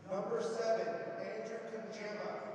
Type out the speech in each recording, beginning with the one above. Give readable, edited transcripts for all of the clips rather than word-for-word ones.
Number 7, Andrew Kajama.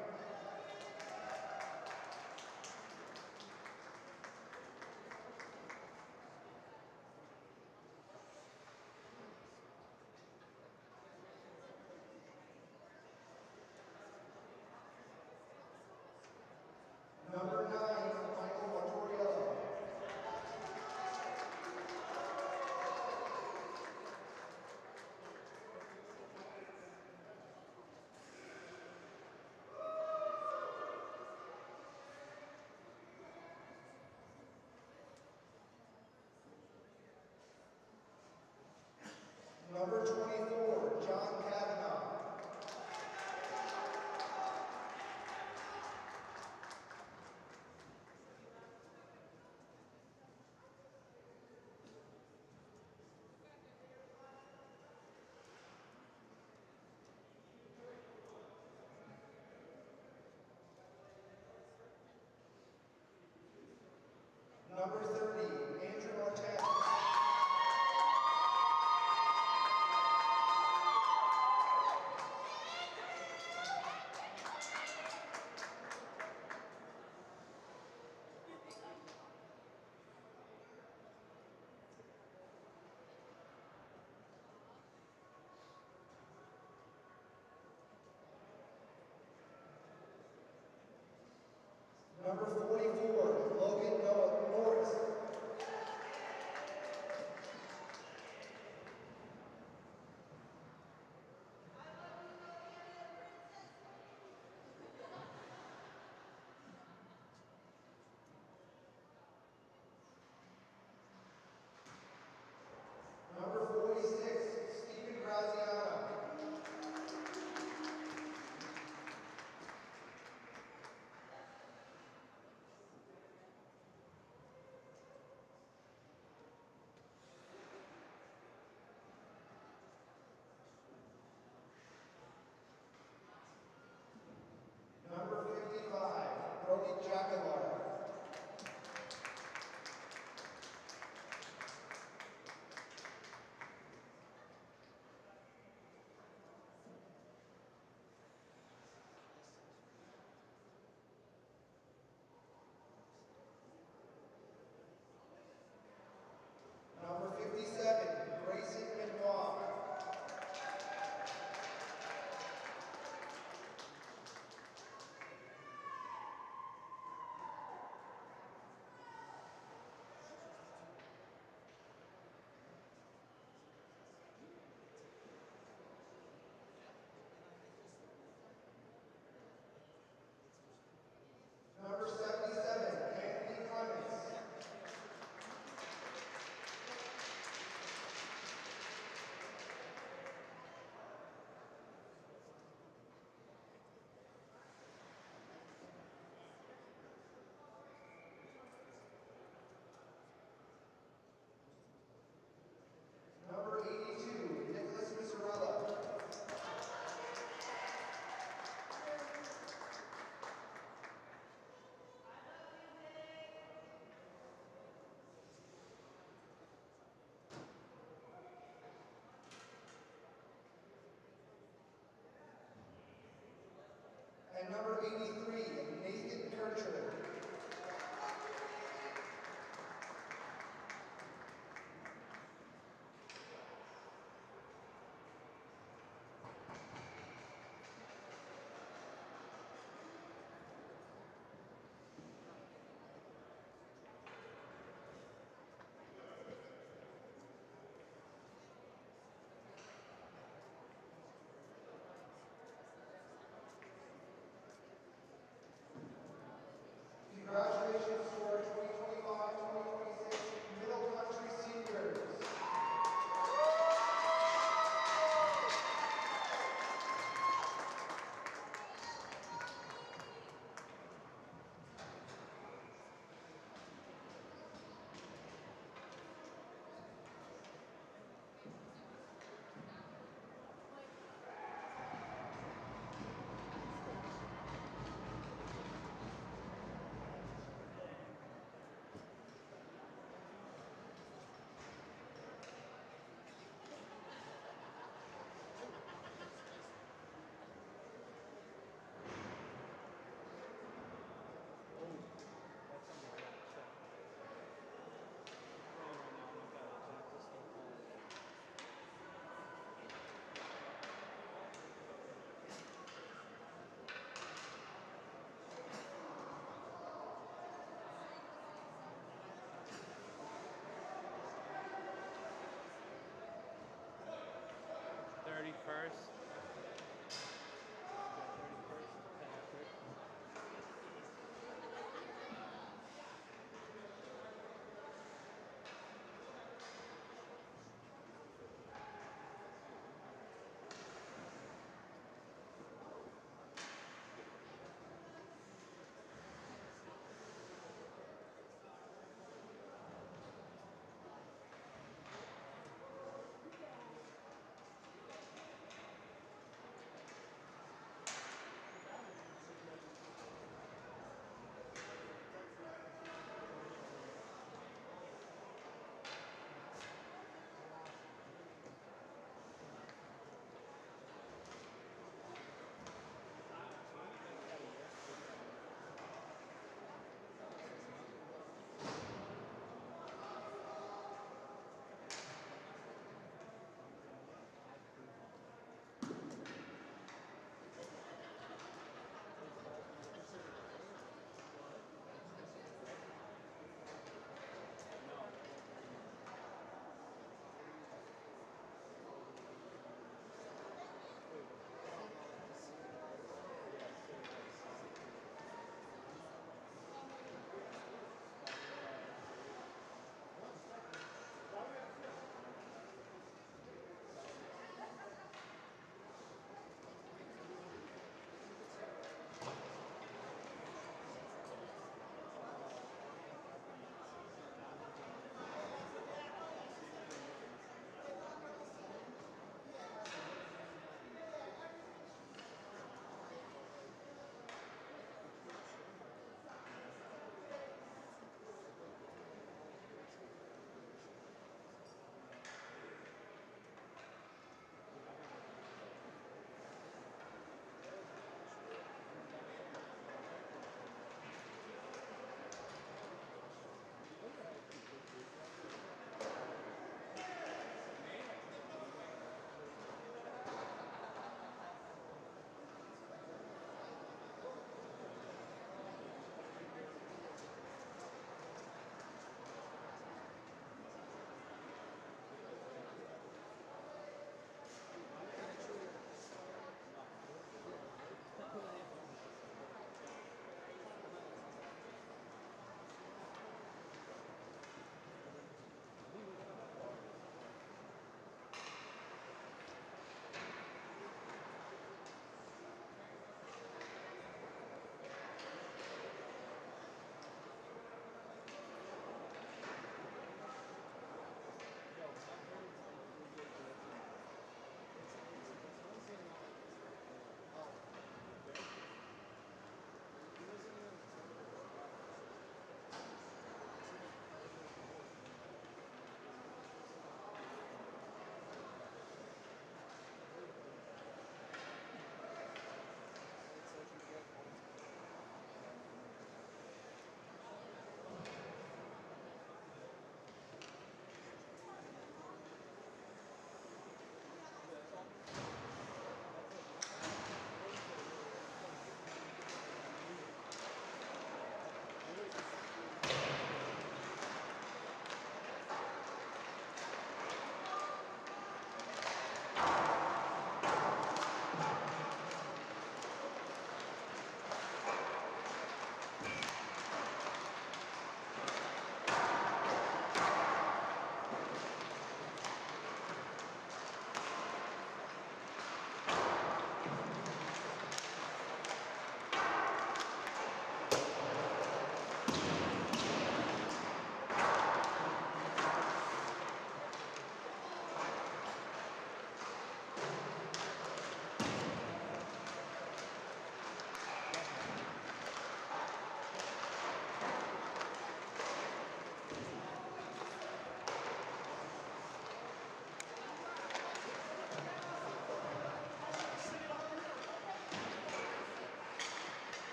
31st.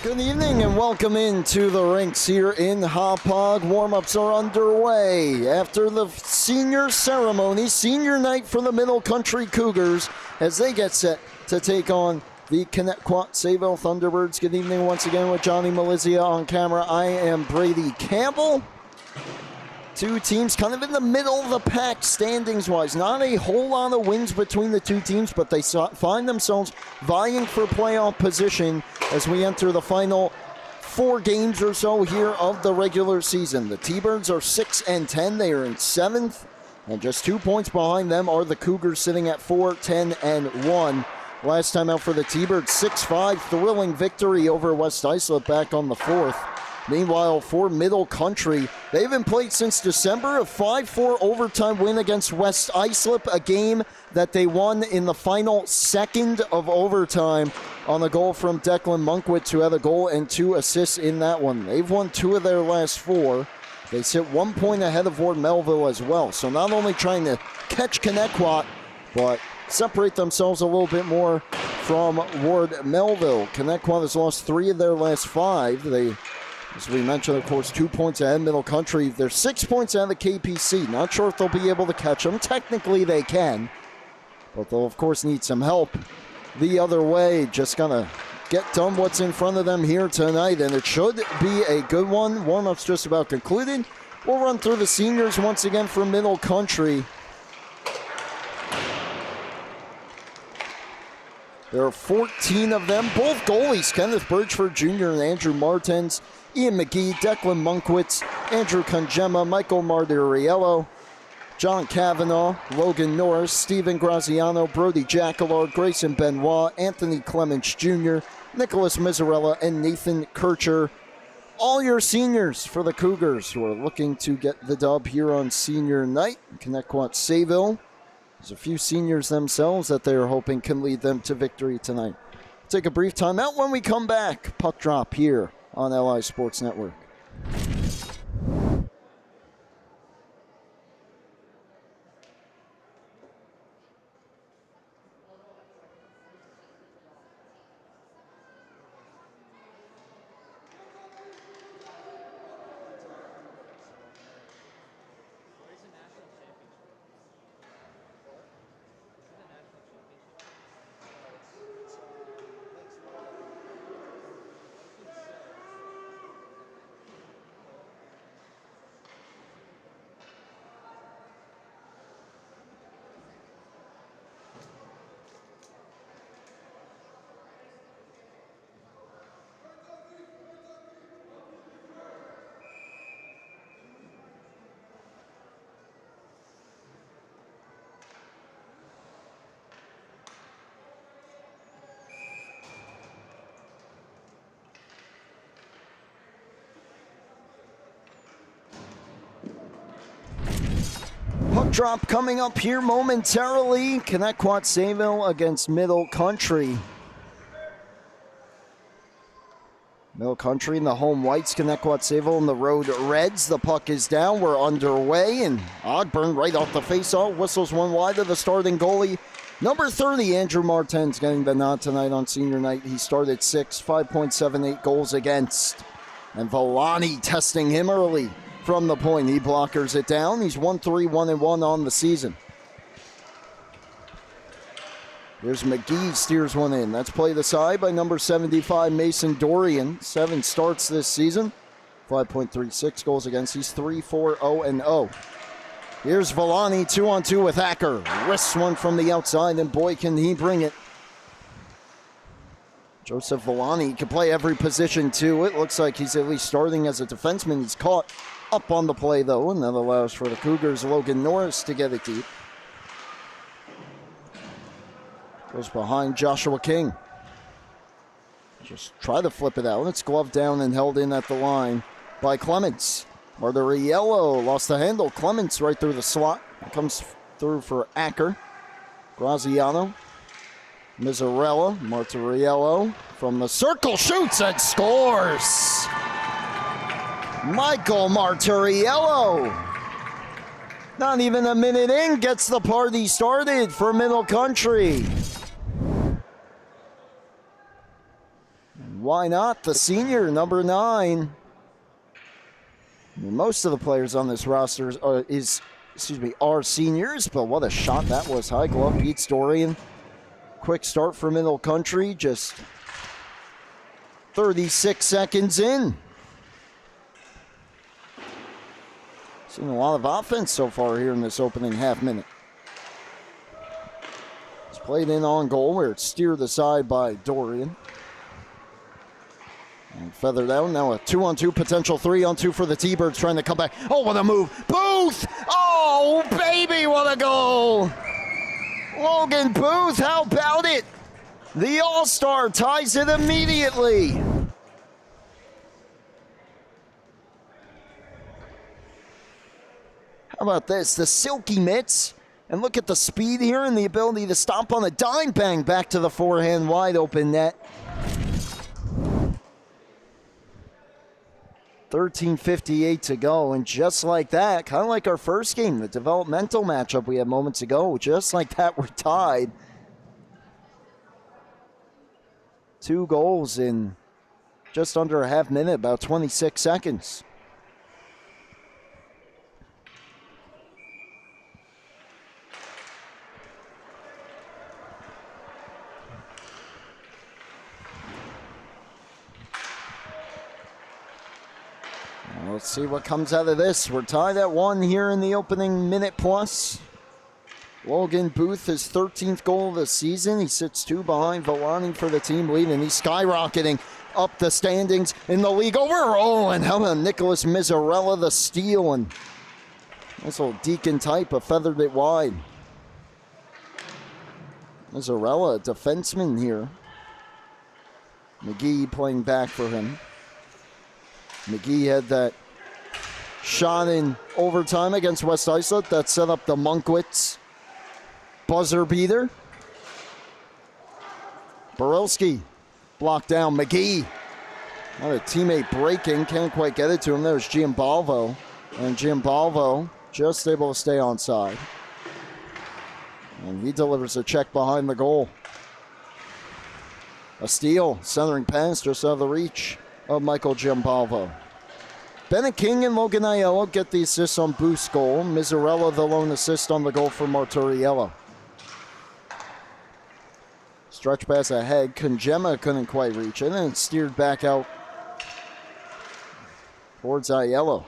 Good evening and welcome into the rinks here in Hauppauge. Warm-ups are underway after the senior ceremony, senior night for the Middle Country Cougars as they get set to take on the Connetquot Sayville Thunderbirds. Good evening once again with Johnny Malizia on camera. I am Brady Campbell. Two teams kind of in the middle of the pack standings-wise. Not a whole lot of wins between the two teams, but they find themselves vying for playoff position as we enter the final 4 games or so here of the regular season. The T-Birds are 6-10. They are in 7th, and just 2 points behind them are the Cougars sitting at 4-10-1. Last time out for the T-Birds, 6-5, thrilling victory over West Islip back on the 4th. Meanwhile, for Middle Country, they haven't played since December. A 5-4 overtime win against West Islip, a game that they won in the final second of overtime on a goal from Declan Monkwitz, who had a goal and 2 assists in that one. They've won 2 of their last 4. They sit 1 point ahead of Ward Melville as well. So not only trying to catch Connetquot, but separate themselves a little bit more from Ward Melville. Connetquot has lost 3 of their last 5. They, as we mentioned, of course, 2 points ahead Middle Country. They're 6 points ahead of the KPC. Not sure if they'll be able to catch them. Technically they can, but they'll of course need some help the other way. Just gonna get done what's in front of them here tonight, and it should be a good one. Warm-up's just about concluded. We'll run through the seniors once again for Middle Country. There are 14 of them, both goalies, Kenneth Birchford Jr. and Andrew Martens, Ian McGee, Declan Monkwitz, Andrew Congemma, Michael Martiriello, John Cavanaugh, Logan Norris, Stephen Graziano, Brody Jackalard, Grayson Benoit, Anthony Clements Jr., Nicholas Mizzarella, and Nathan Kircher. All your seniors for the Cougars who are looking to get the dub here on senior night. Connetquot Sayville. There's a few seniors themselves that they are hoping can lead them to victory tonight. Take a brief time out. When we come back, puck drop here on LI Sports Network. Puck drop coming up here momentarily. Connetquot Sayville against Middle Country. Middle Country in the home whites, Connetquot Sayville in the road reds. The puck is down, we're underway, and Ogburn right off the faceoff whistles one wide to the starting goalie. Number 30, Andrew Martens, getting the nod tonight on senior night. He started 6, 5.78 goals against. And Villani testing him early from the point. He blockers it down. He's 1-3-1-1 on the season. Here's McGee, steers one in. That's played aside by number 75, Mason Dorian. 7 starts this season. 5.36 goals against. He's 3-4-0-0. Here's Villani, 2-on-2 with Hacker. Wrists one from the outside, and boy, can he bring it. Joseph Villani can play every position, too. It looks like he's at least starting as a defenseman. He's caught up on the play, though, and that allows for the Cougars' Logan Norris to get it deep. Goes behind Joshua King. Just try to flip it out. It's gloved down and held in at the line by Clements. Martiriello lost the handle. Clements right through the slot. Comes through for Acker. Graziano. Mizzarella. Martiriello from the circle shoots and scores. Michael Martiriello. Not even a minute in, gets the party started for Middle Country. Why not? The senior, number 9. Most of the players on this roster are seniors, but what a shot that was. High glove beats Dorian. Quick start for Middle Country, just 36 seconds in. Seen a lot of offense so far here in this opening half minute. It's played in on goal where it's steered aside by Dorian. And feathered out. Now a 2-on-2 potential 3-on-2 for the T-Birds trying to come back. Oh, what a move. Booth! Oh, baby, what a goal! Logan Booth, how about it? The All-Star ties it immediately. How about this? The silky mitts. And look at the speed here and the ability to stop on a dime, bang back to the forehand, wide open net. 13:58 to go, and just like that, kind of like our first game, the developmental matchup we had moments ago, just like that, we're tied. 2 goals in just under a half minute, about 26 seconds. Let's see what comes out of this. We're tied at 1 here in the opening minute plus. Logan Booth, his 13th goal of the season. He sits 2 behind Volani for the team lead, and he's skyrocketing up the standings in the league overall. And how about Nicholas Mizzarella, the steal, and this little Deacon type of feathered it wide. Mizzarella, a defenseman here. McGee playing back for him. McGee had that shot in overtime against West Islip that set up the Monkwitz buzzer beater. Borelski blocked down. McGee. Not a teammate breaking. Can't quite get it to him. There's Giambalvo. And Giambalvo just able to stay on side. And he delivers a check behind the goal. A steal. Centering pass just out of the reach of Michael Giambalvo. Bennett King and Logan Aiello get the assists on Booth's goal. Mizzarella the lone assist on the goal for Marturiello. Stretch pass ahead. Congemma couldn't quite reach it, and it's steered back out towards Aiello.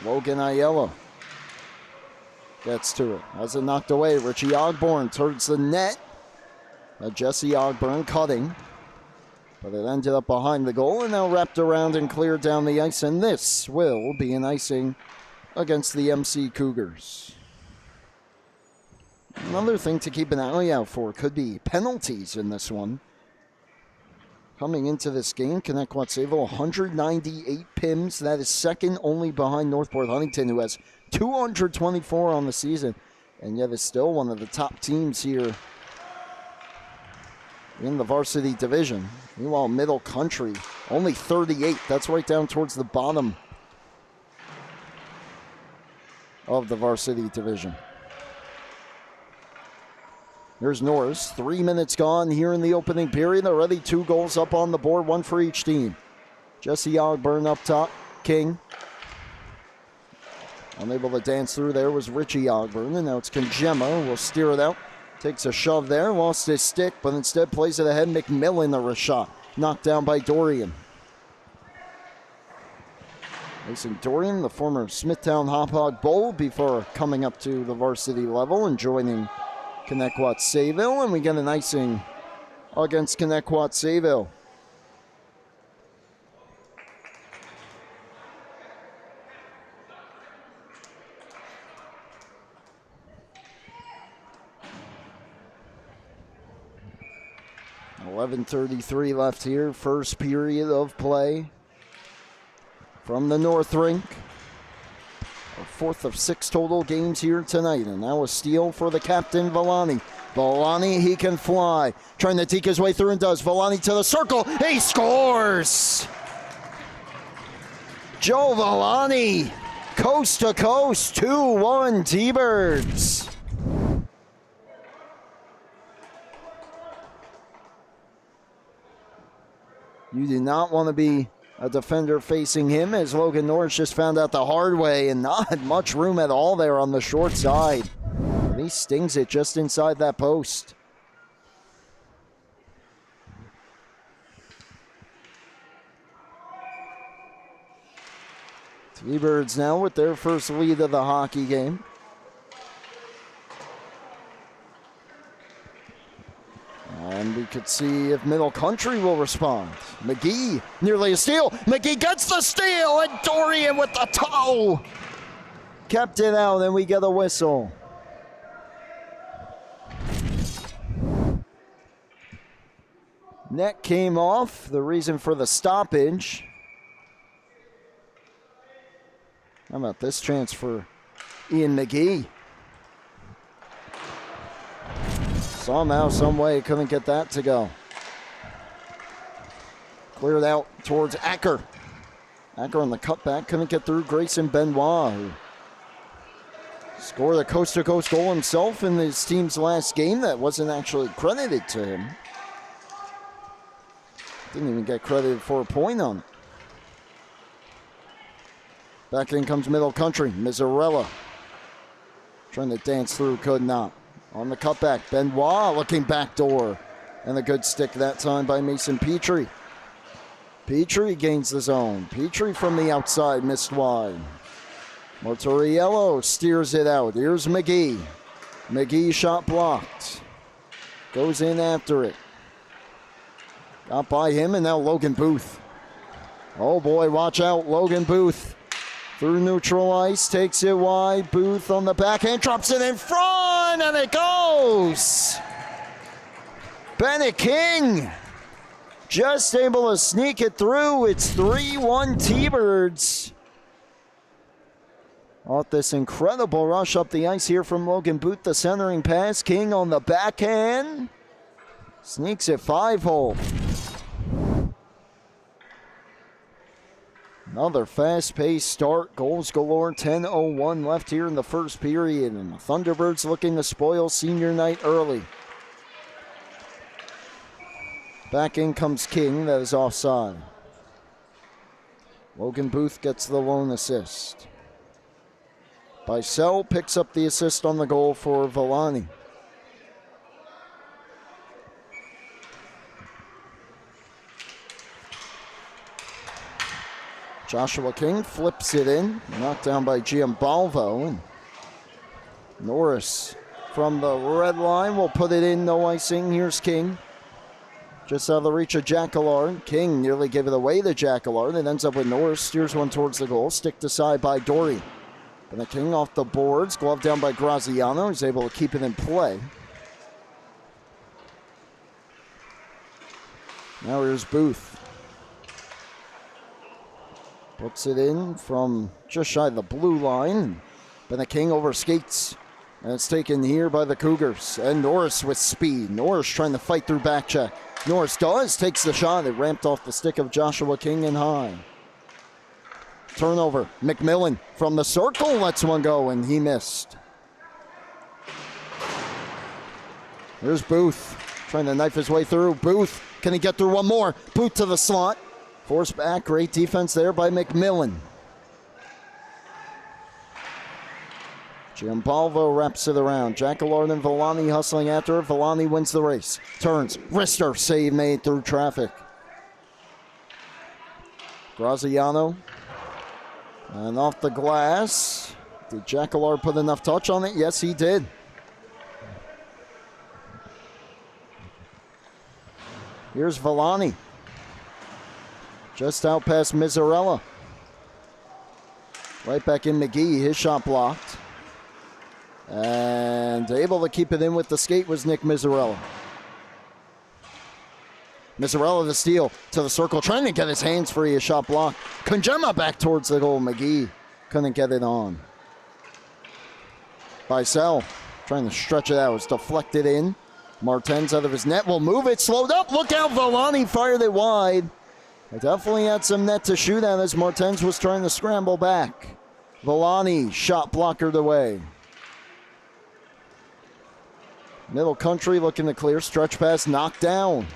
Logan Aiello gets to it. Has it knocked away. Richie Ogborn towards the net. Jesse Ogburn cutting. But it ended up behind the goal and now wrapped around and cleared down the ice. And this will be an icing against the MC Cougars. Another thing to keep an eye out for could be penalties in this one. Coming into this game, Connetquot Sayville 198 PIMs. That is second only behind Northport Huntington, who has 224 on the season. And yet is still one of the top teams here in the varsity division. Meanwhile, Middle Country, only 38. That's right down towards the bottom of the varsity division. Here's Norris. 3 minutes gone here in the opening period. Already 2 goals up on the board, 1 for each team. Jesse Ogburn up top. King. Unable to dance through there was Richie Ogburn, and now it's Congemma. Will steer it out. Takes a shove there, lost his stick, but instead plays it ahead. McMillan, the shot, knocked down by Dorian. Mason Dorian, the former Smithtown Hop Hog Bowl, before coming up to the varsity level and joining Connetquot Sayville, and we get an icing against Connetquot Sayville. .33 left here, first period of play from the North Rink. Our 4th of 6 total games here tonight, and now a steal for the captain, Volani. Volani, he can fly. Trying to take his way through and does. Volani to the circle, he scores! Joe Volani, coast to coast, 2-1 T-Birds. You do not want to be a defender facing him, as Logan Norris just found out the hard way, and not much room at all there on the short side. And he stings it just inside that post. T-Birds now with their first lead of the hockey game. And we could see if Middle Country will respond. McGee, nearly a steal. McGee gets the steal, and Dorian with the toe. Kept it out, and we get a whistle. Net came off, the reason for the stoppage. How about this chance for Ian McGee? Somehow, some way, couldn't get that to go. Cleared out towards Acker. Acker on the cutback, couldn't get through Grayson Benoit, who scored a coast-to-coast goal himself in his team's last game that wasn't actually credited to him. Didn't even get credited for a point on it. Back in comes Middle Country. Mizzarella trying to dance through, could not. On the cutback, Benoit looking backdoor. And a good stick that time by Mason Petrie. Petrie gains the zone. Petrie from the outside, missed wide. Mortoriello steers it out. Here's McGee. McGee shot blocked. Goes in after it. Got by him, and now Logan Booth. Oh boy, watch out, Logan Booth. Through neutral ice, takes it wide. Booth on the backhand, drops it in front, and it goes. Bennett King just able to sneak it through. It's 3-1 T-Birds. Off this incredible rush up the ice here from Logan Booth, the centering pass. King on the backhand. Sneaks it 5-hole. Another fast-paced start. Goals galore. 10:01 left here in the first period. And the Thunderbirds looking to spoil senior night early. Back in comes King. That is offside. Logan Booth gets the lone assist. Bicel picks up the assist on the goal for Villani. Joshua King flips it in, knocked down by Giambalvo. And Norris from the red line will put it in, no icing. Here's King. Just out of the reach of Jacquillard. King nearly gave it away to Jacquillard. It ends up with Norris, steers one towards the goal, sticked aside by Dory. And the King off the boards, glove down by Graziano. He's able to keep it in play. Now here's Booth. Puts it in from just shy of the blue line. Then the King over skates. And it's taken here by the Cougars. And Norris with speed. Norris trying to fight through back check. Norris does, takes the shot. It ramped off the stick of Joshua King and high. Turnover. McMillan from the circle lets one go, and he missed. Here's Booth trying to knife his way through. Booth, can he get through one more? Booth to the slot. Forced back, great defense there by McMillan. Giambalvo wraps it around. Jacquillard and Villani hustling after her. Villani wins the race. Turns, wrister, save made through traffic. Graziano. And off the glass. Did Jacquillard put enough touch on it? Yes, he did. Here's Villani. Just out past Mizzarella. Right back in McGee, his shot blocked. And able to keep it in with the skate was Nick Mizzarella. Mizzarella the steal to the circle, trying to get his hands free, his shot blocked. Conjema back towards the goal, McGee couldn't get it on. Bicel trying to stretch it out, it's deflected in. Martens out of his net will move it, slowed up, look out, Villani fired it wide. It definitely had some net to shoot at as Martens was trying to scramble back. Villani shot blockered away. Middle Country looking to clear, stretch pass knocked down.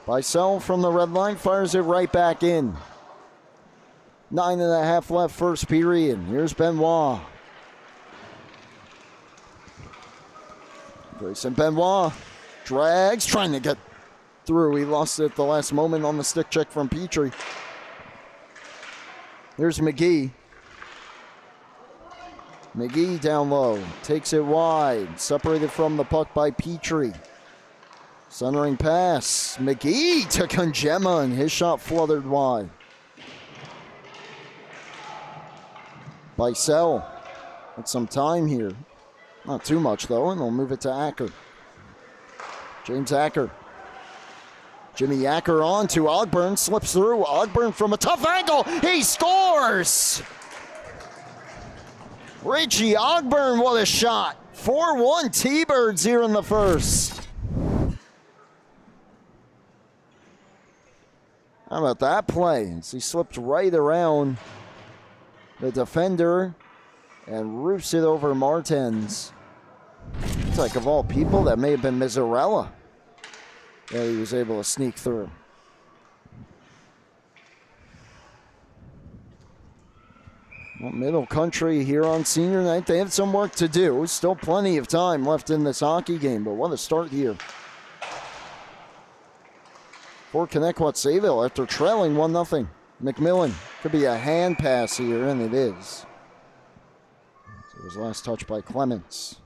Bicel from the red line fires it right back in. 9.5 left first period. Here's Benoit. Grayson Benoit drags, trying to get through. He lost it at the last moment on the stick check from Petrie. Here's McGee. McGee down low, takes it wide, separated from the puck by Petrie. Centering pass, McGee to Conjema, and his shot fluthered wide. Bicel with some time here. Not too much though, and they'll move it to Acker. James Acker. Jimmy Acker on to Ogburn, slips through. Ogburn from a tough angle, he scores! Richie Ogburn, what a shot. 4-1 T-Birds here in the first. How about that play? As he slipped right around the defender and roofs it over Martens. It's like, of all people, that may have been Mizzarella that he was able to sneak through. Well, Middle Country here on senior night, they have some work to do. Still plenty of time left in this hockey game, but what a start here. For Connetquot Sayville after trailing 1-0. McMillan, could be a hand pass here, and it is. So it was last touch by Clements.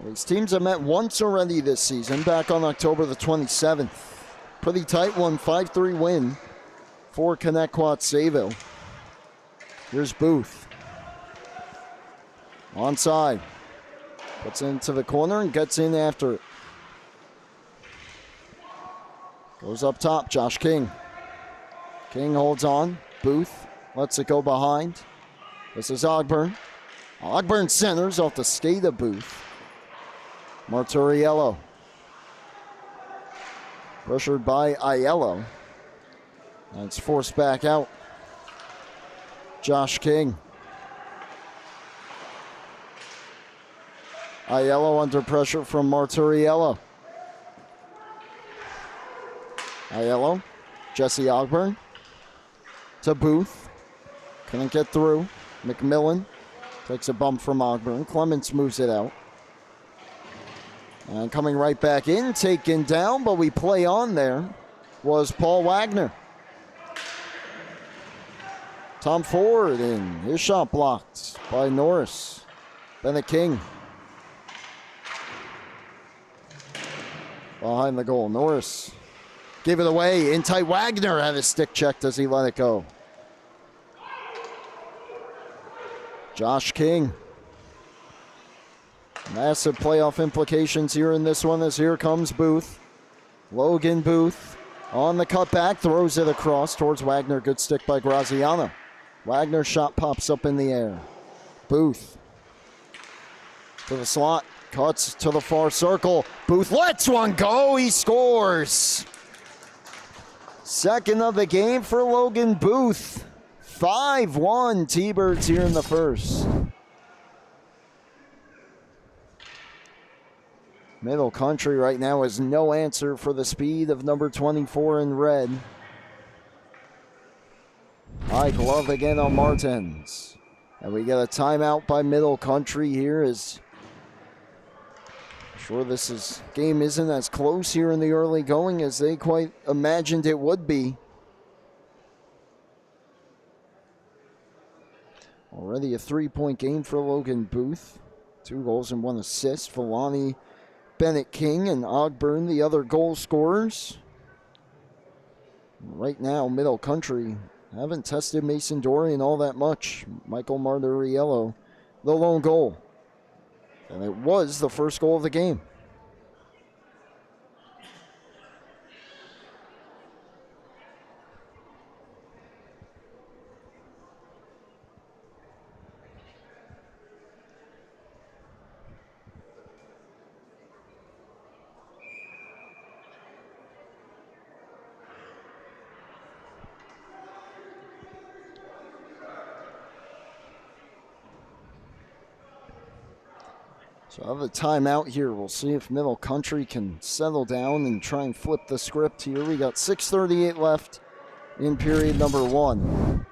These teams have met once already this season, back on October the 27th. Pretty tight one, 5-3 win for Connetquot Sayville. Here's Booth. Onside. Puts it into the corner and gets in after it. Goes up top, Josh King. King holds on. Booth lets it go behind. This is Ogburn. Ogburn centers off the skate of Booth. Marturiello. Pressured by Aiello. And it's forced back out. Josh King. Aiello under pressure from Marturiello. Aiello. Jesse Ogburn. To Booth. Couldn't get through. McMillan takes a bump from Ogburn. Clements moves it out. And coming right back in, taken down, but we play on there, was Paul Wagner. Tom Ford in, his shot blocked by Norris. Bennett King. Behind the goal, Norris gave it away. In tight, Wagner had his stick checked as he let it go. Josh King. Massive playoff implications here in this one as here comes Booth. Logan Booth on the cutback, throws it across towards Wagner. Good stick by Graziano. Wagner's shot pops up in the air. Booth to the slot, cuts to the far circle. Booth lets one go, he scores. Second of the game for Logan Booth. 5-1 T-Birds here in the first. Middle Country right now has no answer for the speed of number 24 in red. High glove again on Martens. And we get a timeout by Middle Country here as sure this game isn't as close here in the early going as they quite imagined it would be. Already a 3-point game for Logan Booth. 2 goals and 1 assist. Villani, Bennett King, and Ogburn, the other goal scorers. Right now, Middle Country haven't tested Mason Dorian all that much. Michael Marturiello, the lone goal. And it was the first goal of the game. So I have a timeout here. We'll see if Middle Country can settle down and try and flip the script here. We got 6:38 left in period number 1.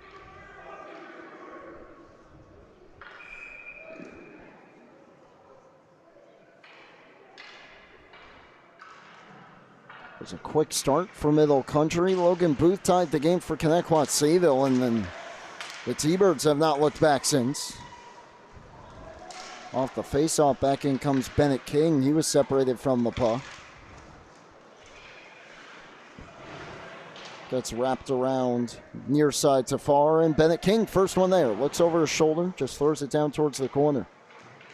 It was a quick start for Middle Country. Logan Booth tied the game for Connetquot Sayville, and then the T-Birds have not looked back since. Off the face-off, back in comes Bennett King. He was separated from the puck. Gets wrapped around near side to far, and Bennett King, first one there. Looks over his shoulder, just throws it down towards the corner.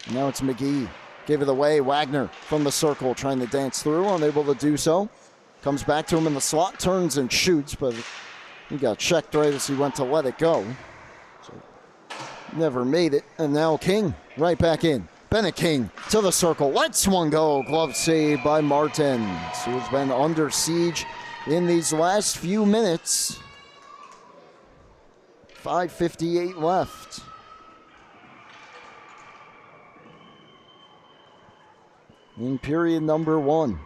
And now it's McGee. Gave it away. Wagner from the circle trying to dance through, unable to do so. Comes back to him in the slot, turns and shoots, but he got checked right as he went to let it go. So never made it, and now King right back in. Bennett King to the circle, lets one go. Glove save by Martins, who's been under siege in these last few minutes. 5:58 left. In period number 1.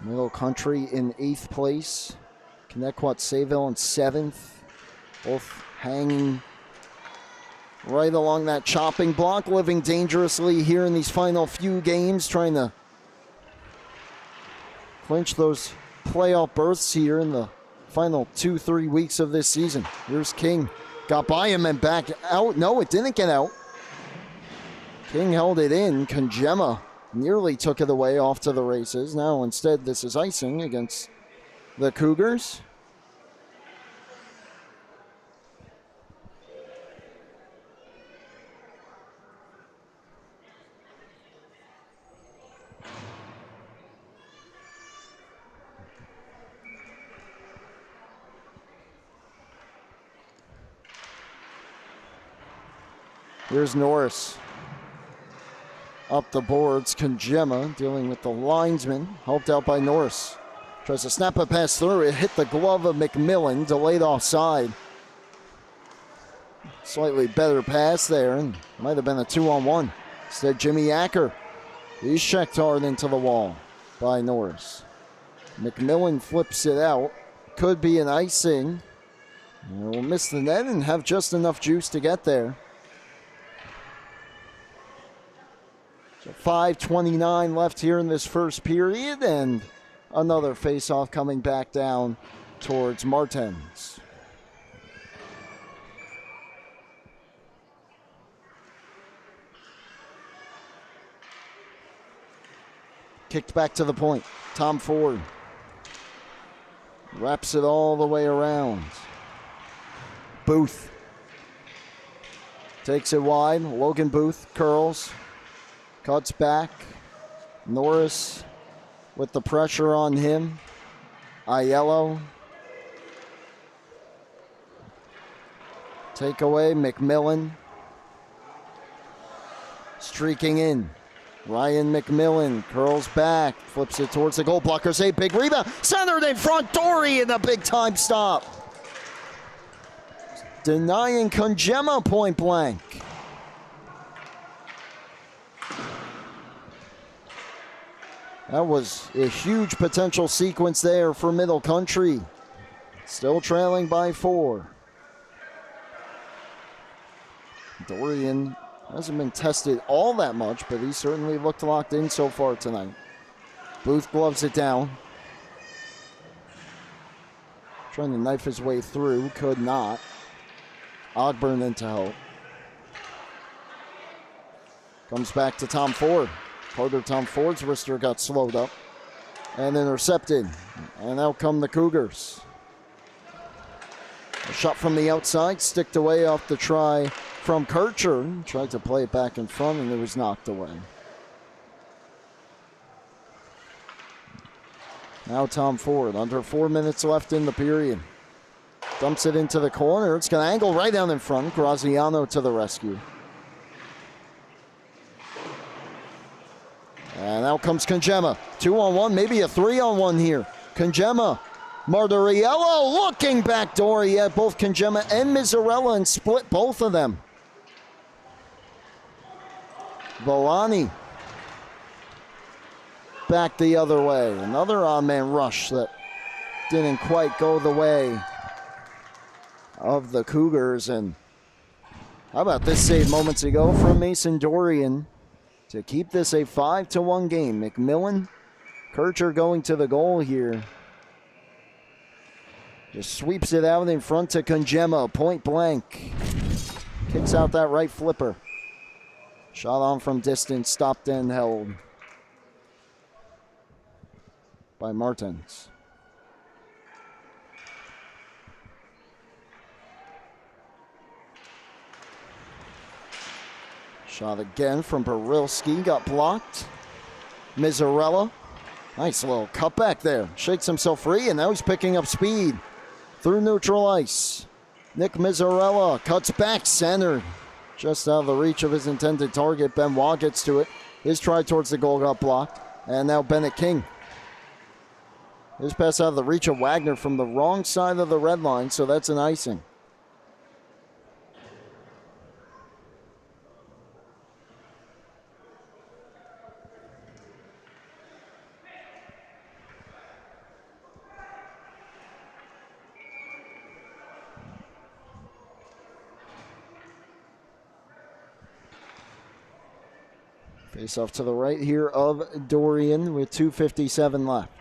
Middle Country in 8th place. Connetquot Sayville in 7th. Both hanging right along that chopping block, living dangerously here in these final few games, trying to clinch those playoff berths here in the final 2-3 weeks of this season. Here's King. Got by him and back out. No, it didn't get out. King held it in. Congema nearly took it away off to the races. Now instead this is icing against the Cougars. Here's Norris. Up the boards, Congema dealing with the linesman, helped out by Norris. Tries to snap a pass through, it hit the glove of McMillan, delayed offside. Slightly better pass there, and might have been a 2-on-1. Instead, Jimmy Acker. He's checked hard into the wall by Norris. McMillan flips it out. Could be an icing. We'll miss the net and have just enough juice to get there. So 5:29 left here in this first period, and another face-off coming back down towards Martins. Kicked back to the point. Tom Ford wraps it all the way around. Booth takes it wide. Logan Booth curls. Cuts back. Norris with the pressure on him. Aiello. Take away McMillan. Streaking in. Ryan McMillan curls back. Flips it towards the goal blocker. Say big rebound. Centered in front. Dory in a big time stop. Denying Congema point blank. That was a huge potential sequence there for Middle Country. Still trailing by 4. Dorian hasn't been tested all that much, but he certainly looked locked in so far tonight. Booth gloves it down. Trying to knife his way through, could not. Ogburn in to help. Comes back to Tom Ford. Carter Tom Ford's wrister got slowed up and intercepted. And out come the Cougars. A shot from the outside, sticked away off the try from Kircher. Tried to play it back in front and it was knocked away. Now Tom Ford, under 4 minutes left in the period. Dumps it into the corner. It's going to angle right down in front. Graziano to the rescue. And out comes Congema. 2-on-1, maybe a 3-on-1 here. Congema Martariello looking backdoor. He had both Congemma and Mizzarella and split both of them. Volani back the other way. Another odd-man rush that didn't quite go the way of the Cougars. And how about this save moments ago from Mason Dorian to keep this a 5-1 game. McMillan, Kircher going to the goal here. Just sweeps it out in front to Congemma, point blank. Kicks out that right flipper. Shot on from distance, stopped and held by Martins. Shot again from Barilski, got blocked. Mizzarella, nice little cutback there. Shakes himself free, and now he's picking up speed through neutral ice. Nick Mizzarella cuts back, centered. Just out of the reach of his intended target. Benoit gets to it. His try towards the goal got blocked. And now Bennett King. His pass out of the reach of Wagner from the wrong side of the red line, so that's an icing. Face off to the right here of Dorian with 2:57 left.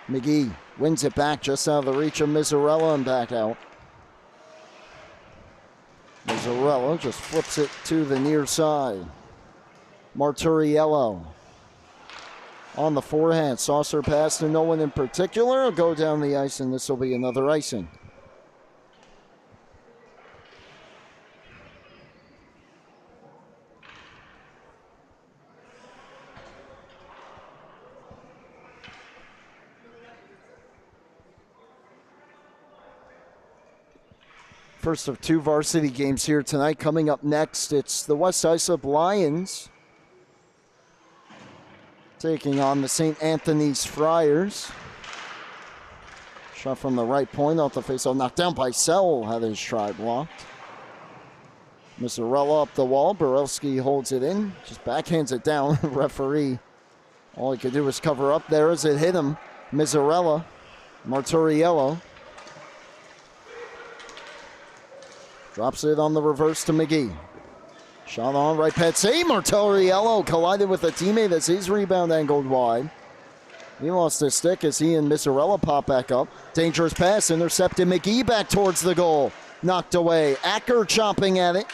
McGee wins it back just out of the reach of Mizzarella and back out. Mizzarella just flips it to the near side. Marturiello on the forehand. Saucer pass to no one in particular. Will go down the ice, and this will be another icing. First of two varsity games here tonight. Coming up next, it's the West Islip Lions taking on the St. Anthony's Friars. Shot from the right point off the faceoff, knocked down by Sell, had his try blocked. Mizzarella up the wall, Borelski holds it in, just backhands it down. Referee, all he could do was cover up there as it hit him. Mizzarella, Marturiello. Drops it on the reverse to McGee. Shot on right pad save. Marturiello collided with a teammate as his rebound angled wide. He lost his stick as he and Mizzarella pop back up. Dangerous pass intercepted. McGee back towards the goal. Knocked away. Acker chopping at it.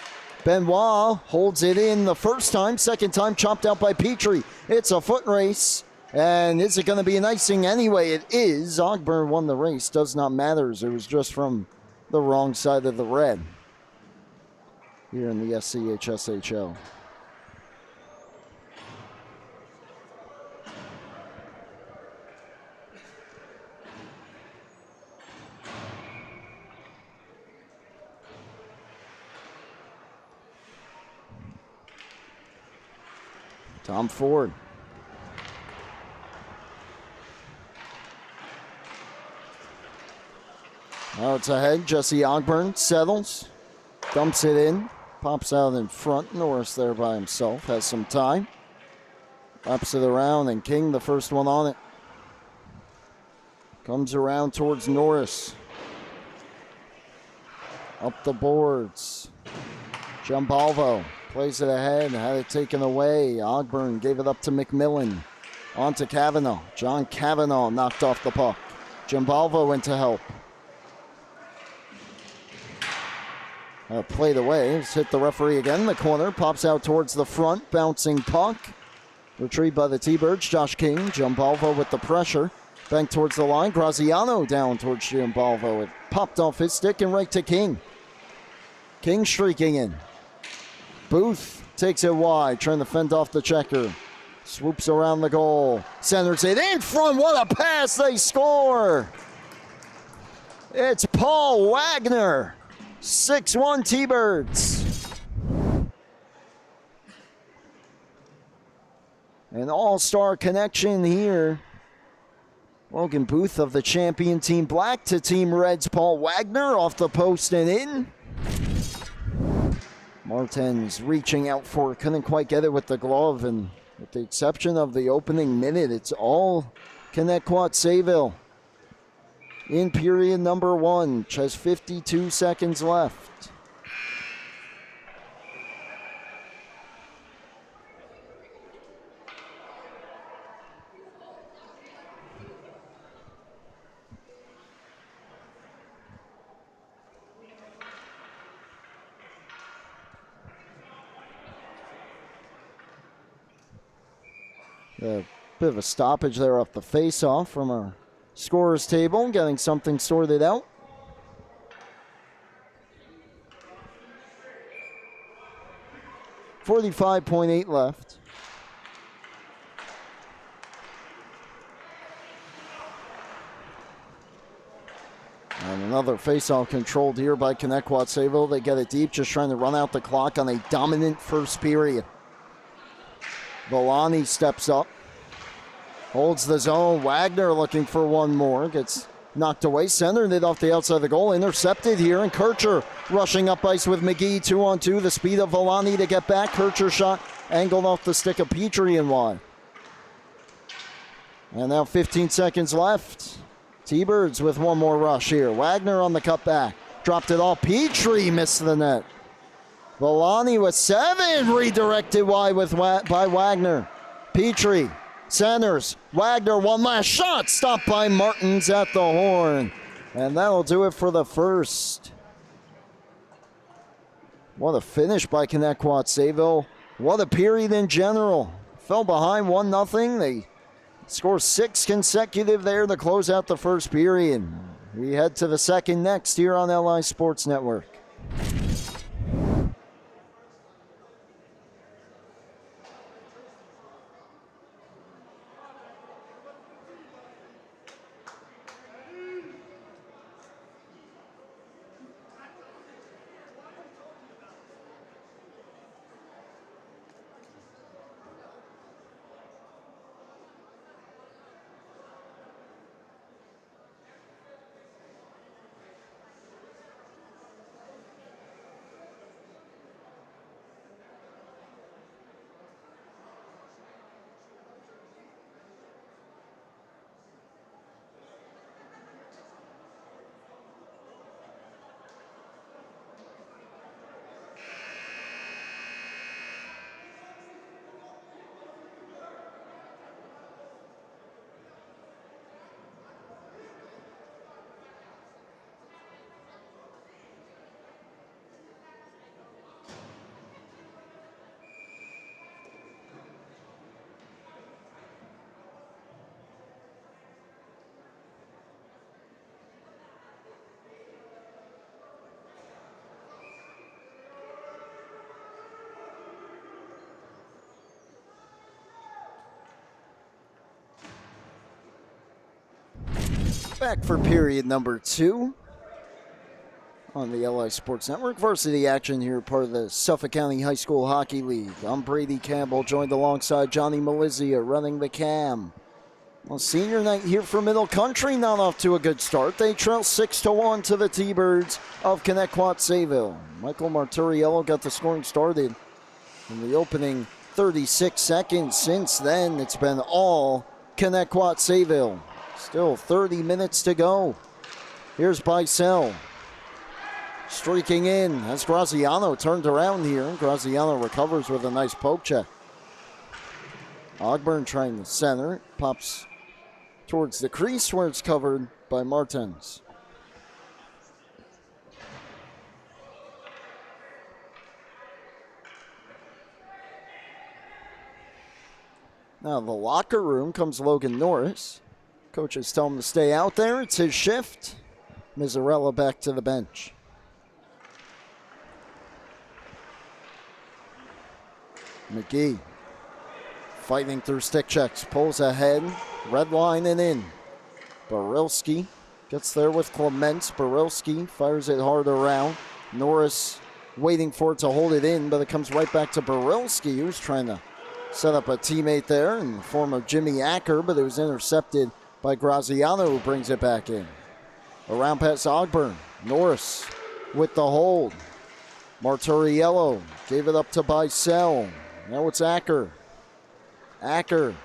Benoit holds it in the first time. Second time chopped out by Petrie. It's a foot race. And is it going to be an icing anyway? It is. Ogburn won the race. Does not matter. It was just from the wrong side of the red here in the SCHSHL. Tom Ford. Now it's ahead. Jesse Ogburn settles, dumps it in. Pops out in front. Norris there by himself. Has some time. Laps it around, and King, the first one on it. Comes around towards Norris. Up the boards. Giambalvo plays it ahead. Had it taken away. Ogburn gave it up to McMillan. On to Cavanaugh. John Cavanaugh knocked off the puck. Giambalvo went to help. Played away. It's hit the referee again in the corner. Pops out towards the front. Bouncing puck. Retrieved by the T-Birds. Josh King. Giambalvo with the pressure. Back towards the line. Graziano down towards Giambalvo. It popped off his stick and right to King. King streaking in. Booth takes it wide. Trying to fend off the checker. Swoops around the goal. Centers it in front. What a pass. They score. It's Paul Wagner. 6-1 T-Birds. An all-star connection here. Logan Booth of the champion Team Black to Team Red's Paul Wagner off the post and in. Martens reaching out for it, couldn't quite get it with the glove, and with the exception of the opening minute, it's all Connetquot Sayville. In period number 1, just 52 seconds left. A bit of a stoppage there off the face-off from our scorer's table, getting something sorted out. .48 left. And another face-off controlled here by Connetquot Sayville. They get it deep, just trying to run out the clock on a dominant first period. Villani steps up, holds the zone. Wagner looking for one more, gets knocked away, centered it off the outside of the goal, intercepted here, and Kircher rushing up ice with McGee, 2-on-2. The speed of Villani to get back. Kircher shot angled off the stick of Petrie and wide. And now 15 seconds left. T-Birds with one more rush here. Wagner on the cutback, dropped it all. Petrie missed the net. Villani with 7, redirected wide by Wagner. Petrie centers. Wagner, one last shot, stopped by Martins at the horn. And that'll do it for the first. What a finish by Connetquot Sayville. What a period in general. Fell behind 1-0. They score 6 consecutive there to close out the first period. We head to the second next here on LI Sports Network. Back for period number 2 on the LI Sports Network. Varsity action here, part of the Suffolk County High School Hockey League. I'm Brady Campbell, joined alongside Johnny Malizia running the cam. Well, senior night here for Middle Country, not off to a good start. They trail 6-1 to the T-Birds of Connetquot Sayville. Michael Marturiello got the scoring started in the opening 36 seconds. Since then, it's been all Connetquot Sayville. Still 30 minutes to go. Here's Bicel. Streaking in as Graziano turned around here. Graziano recovers with a nice poke check. Ogburn trying to center. Pops towards the crease where it's covered by Martens. Now the locker room comes Logan Norris. Coaches tell him to stay out there. It's his shift. Mizzarella back to the bench. McGee fighting through stick checks. Pulls ahead. Red line and in. Barilski gets there with Clements. Barilski fires it hard around. Norris waiting for it to hold it in, but it comes right back to Barilski, who's trying to Set up a teammate there in the form of Jimmy Acker, but it was intercepted by Graziano, who brings it back in. Around pass Ogburn. Norris with the hold. Marturiello gave it up to Bicel. Now it's Acker. Acker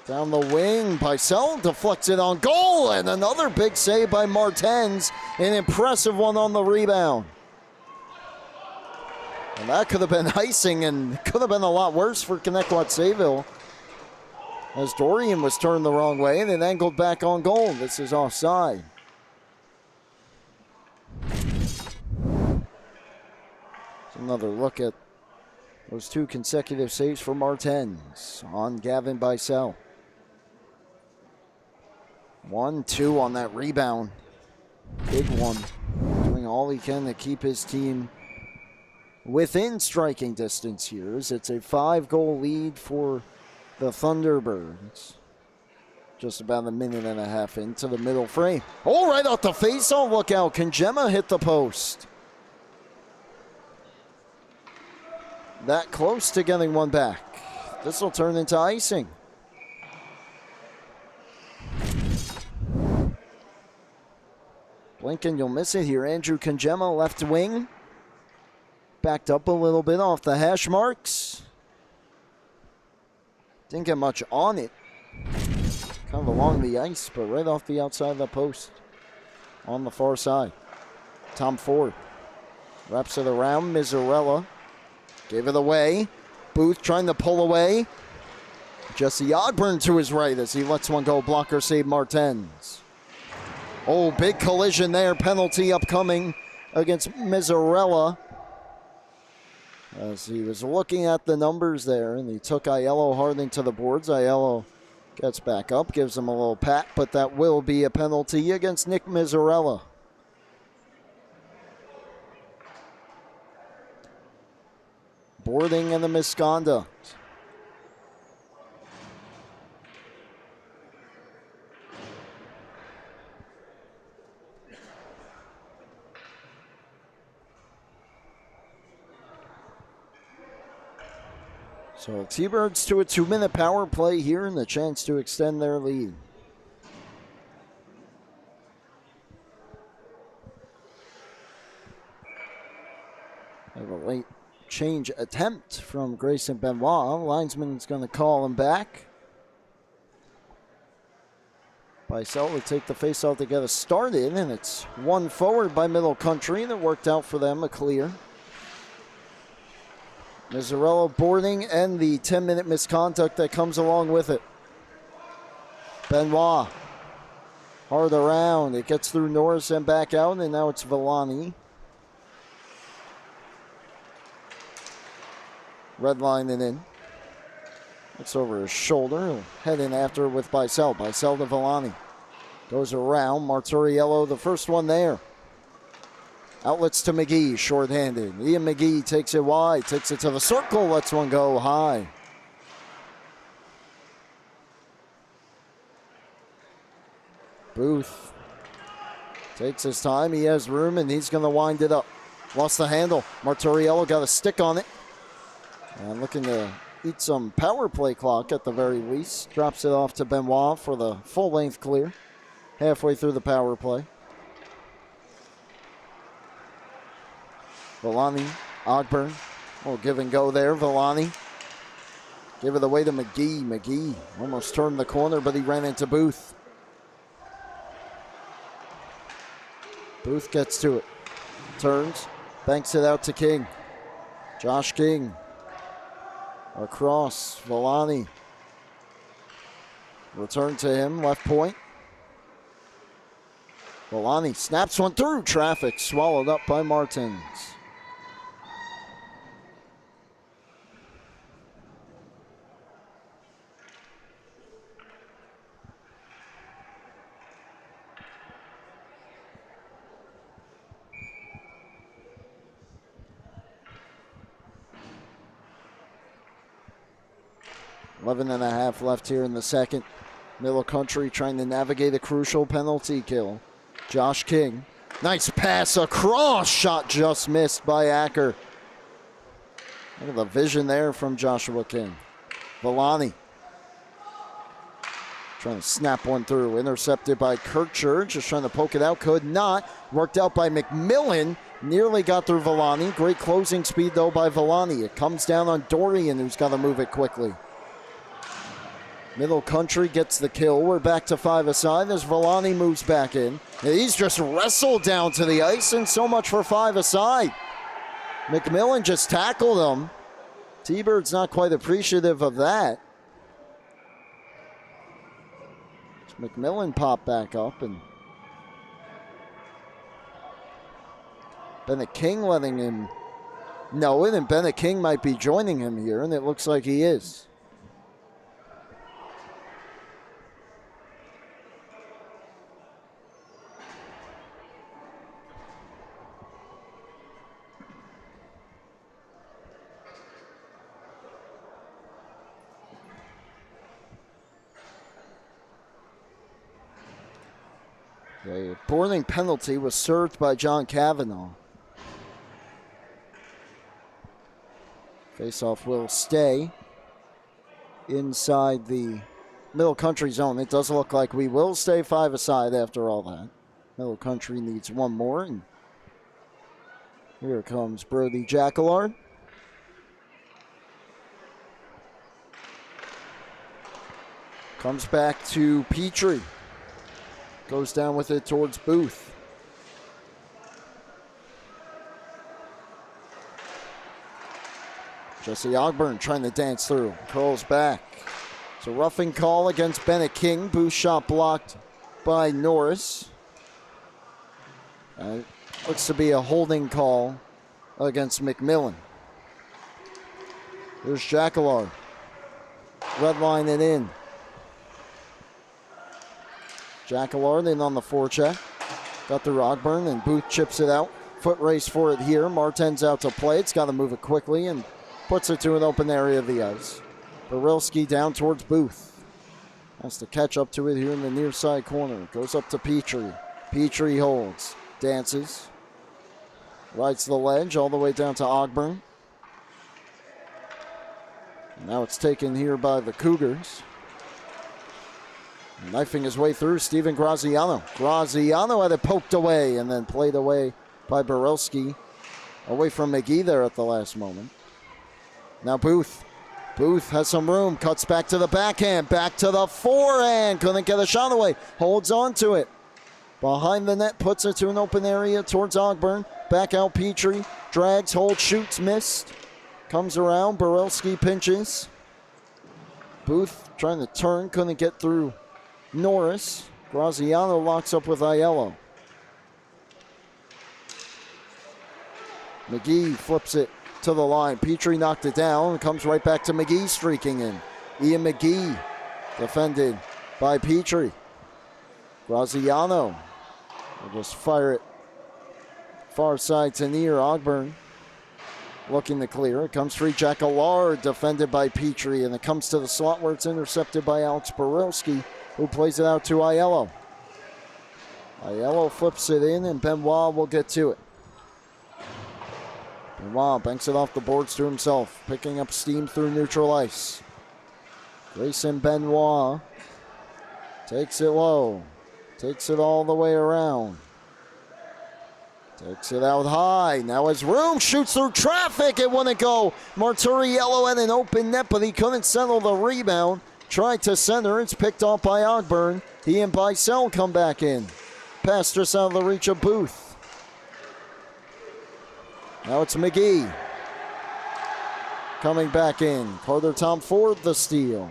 down the wing. Bicel deflects it on goal, and another big save by Martens. An impressive one on the rebound. And that could have been icing and could have been a lot worse for Connetquot Sayville, as Dorian was turned the wrong way and then angled back on goal. This is offside. Another look at those 2 consecutive saves for Martens on Gavin Bicel. 1-2 on that rebound. Big one. Doing all he can to keep his team within striking distance here. It's a 5-goal lead for the Thunderbirds. Just about a minute and a half into the middle frame. Oh, right off the face. Oh, look out. Kajema hit the post. That close to getting one back. This will turn into icing. Blink and you'll miss it here. Andrew Kajema, left wing. Backed up a little bit off the hash marks. Didn't get much on it. Kind of along the ice, but right off the outside of the post. On the far side. Tom Ford wraps it around. Mizzarella gave it away. Booth trying to pull away. Jesse Ogburn to his right as he lets one go. Blocker save Martens. Oh, big collision there. Penalty upcoming against Mizzarella. As he was looking at the numbers there, and he took Aiello Harding to the boards. Aiello gets back up, gives him a little pat, but that will be a penalty against Nick Mizzarella. Boarding and the misconduct. So T-Birds to a 2-minute power play here and the chance to extend their lead. Have a late change attempt from Grayson Benoit. Linesman's going to call him back. Bicel will take the faceoff to get us started, and it's one forward by Middle Country, and it worked out for them, a clear. Mizzarella boarding and the 10-minute misconduct that comes along with it. Benoit hard around. It gets through Norris and back out, and now it's Villani. Redlining in. Looks over his shoulder. He'll head in after with Bicel. Bicel to Villani. Goes around. Marturiello, the first one there. Outlets to McGee, short-handed. Ian McGee takes it wide, takes it to the circle, lets one go high. Booth takes his time. He has room, and he's going to wind it up. Lost the handle. Marturiello got a stick on it. And looking to eat some power play clock at the very least. Drops it off to Benoit for the full-length clear. Halfway through the power play. Villani, Ogburn. Oh, give and go there. Villani. Give it away to McGee. McGee almost turned the corner, but he ran into Booth. Booth gets to it. Turns. Banks it out to King. Josh King. Across. Villani. Return to him. Left point. Villani snaps one through. Traffic swallowed up by Martins. Eleven and a half left here in the second. Middle Country trying to navigate a crucial penalty kill. Josh King. Nice pass across. Shot just missed by Acker. Look at the vision there from Joshua King. Villani trying to snap one through. Intercepted by Kircher. Just trying to poke it out. Could not. Worked out by McMillan. Nearly got through Villani. Great closing speed, though, by Villani. It comes down on Dorian, who's got to move it quickly. Middle Country gets the kill. We're back to 5-a-side as Villani moves back in. He's just wrestled down to the ice, and so much for 5-a-side. McMillan just tackled him. T-Bird's not quite appreciative of that. McMillan popped back up, and Bennett King letting him know it, and Bennett King might be joining him here, and it looks like he is. A boarding penalty was served by John Cavanaugh. Faceoff will stay inside the Middle Country zone. It does look like we will stay 5-a-side after all that. Middle Country needs one more, and here comes Brody Jacquelard. Comes back to Petrie. Goes down with it towards Booth. Jesse Ogburn trying to dance through. Curls back. It's a roughing call against Bennett King. Booth shot blocked by Norris. Looks to be a holding call against McMillan. Here's Jacquelard. Redlining in. Jacquelard in on the forecheck. Got through Ogburn, and Booth chips it out. Foot race for it here. Martin's out to play. It's got to move it quickly and puts it to an open area of the ice. Barilski down towards Booth. Has to catch up to it here in the near side corner. Goes up to Petrie. Petrie holds. Dances. Rides the ledge all the way down to Ogburn. Now it's taken here by the Cougars. Knifing his way through, Steven Graziano. Graziano had it poked away and then played away by Barilski. Away from McGee there at the last moment. Now Booth. Booth has some room. Cuts back to the backhand. Back to the forehand. Couldn't get a shot away. Holds on to it. Behind the net. Puts it to an open area towards Ogburn. Back out Petrie. Drags, holds, shoots, missed. Comes around. Barilski pinches. Booth trying to turn. Couldn't get through Norris. Graziano locks up with Aiello. McGee flips it to the line. Petrie knocked it down. Comes right back to McGee streaking in. Ian McGee defended by Petrie. Graziano will just fire it far side to near. Ogburn looking to clear. It comes free. Jacquelard defended by Petrie, and it comes to the slot where it's intercepted by Alex Barilski, who plays it out to Aiello. Aiello flips it in, and Benoit will get to it. Benoit banks it off the boards to himself, picking up steam through neutral ice. Grayson Benoit takes it low, takes it all the way around. Takes it out high. Now has room, shoots through traffic. It wouldn't go. Marturiello had an open net, but he couldn't settle the rebound. Tried to center. It's picked off by Ogburn. He and Bicel come back in. Pass just out of the reach of Booth. Now it's McGee coming back in. Carter Tom Ford the steal.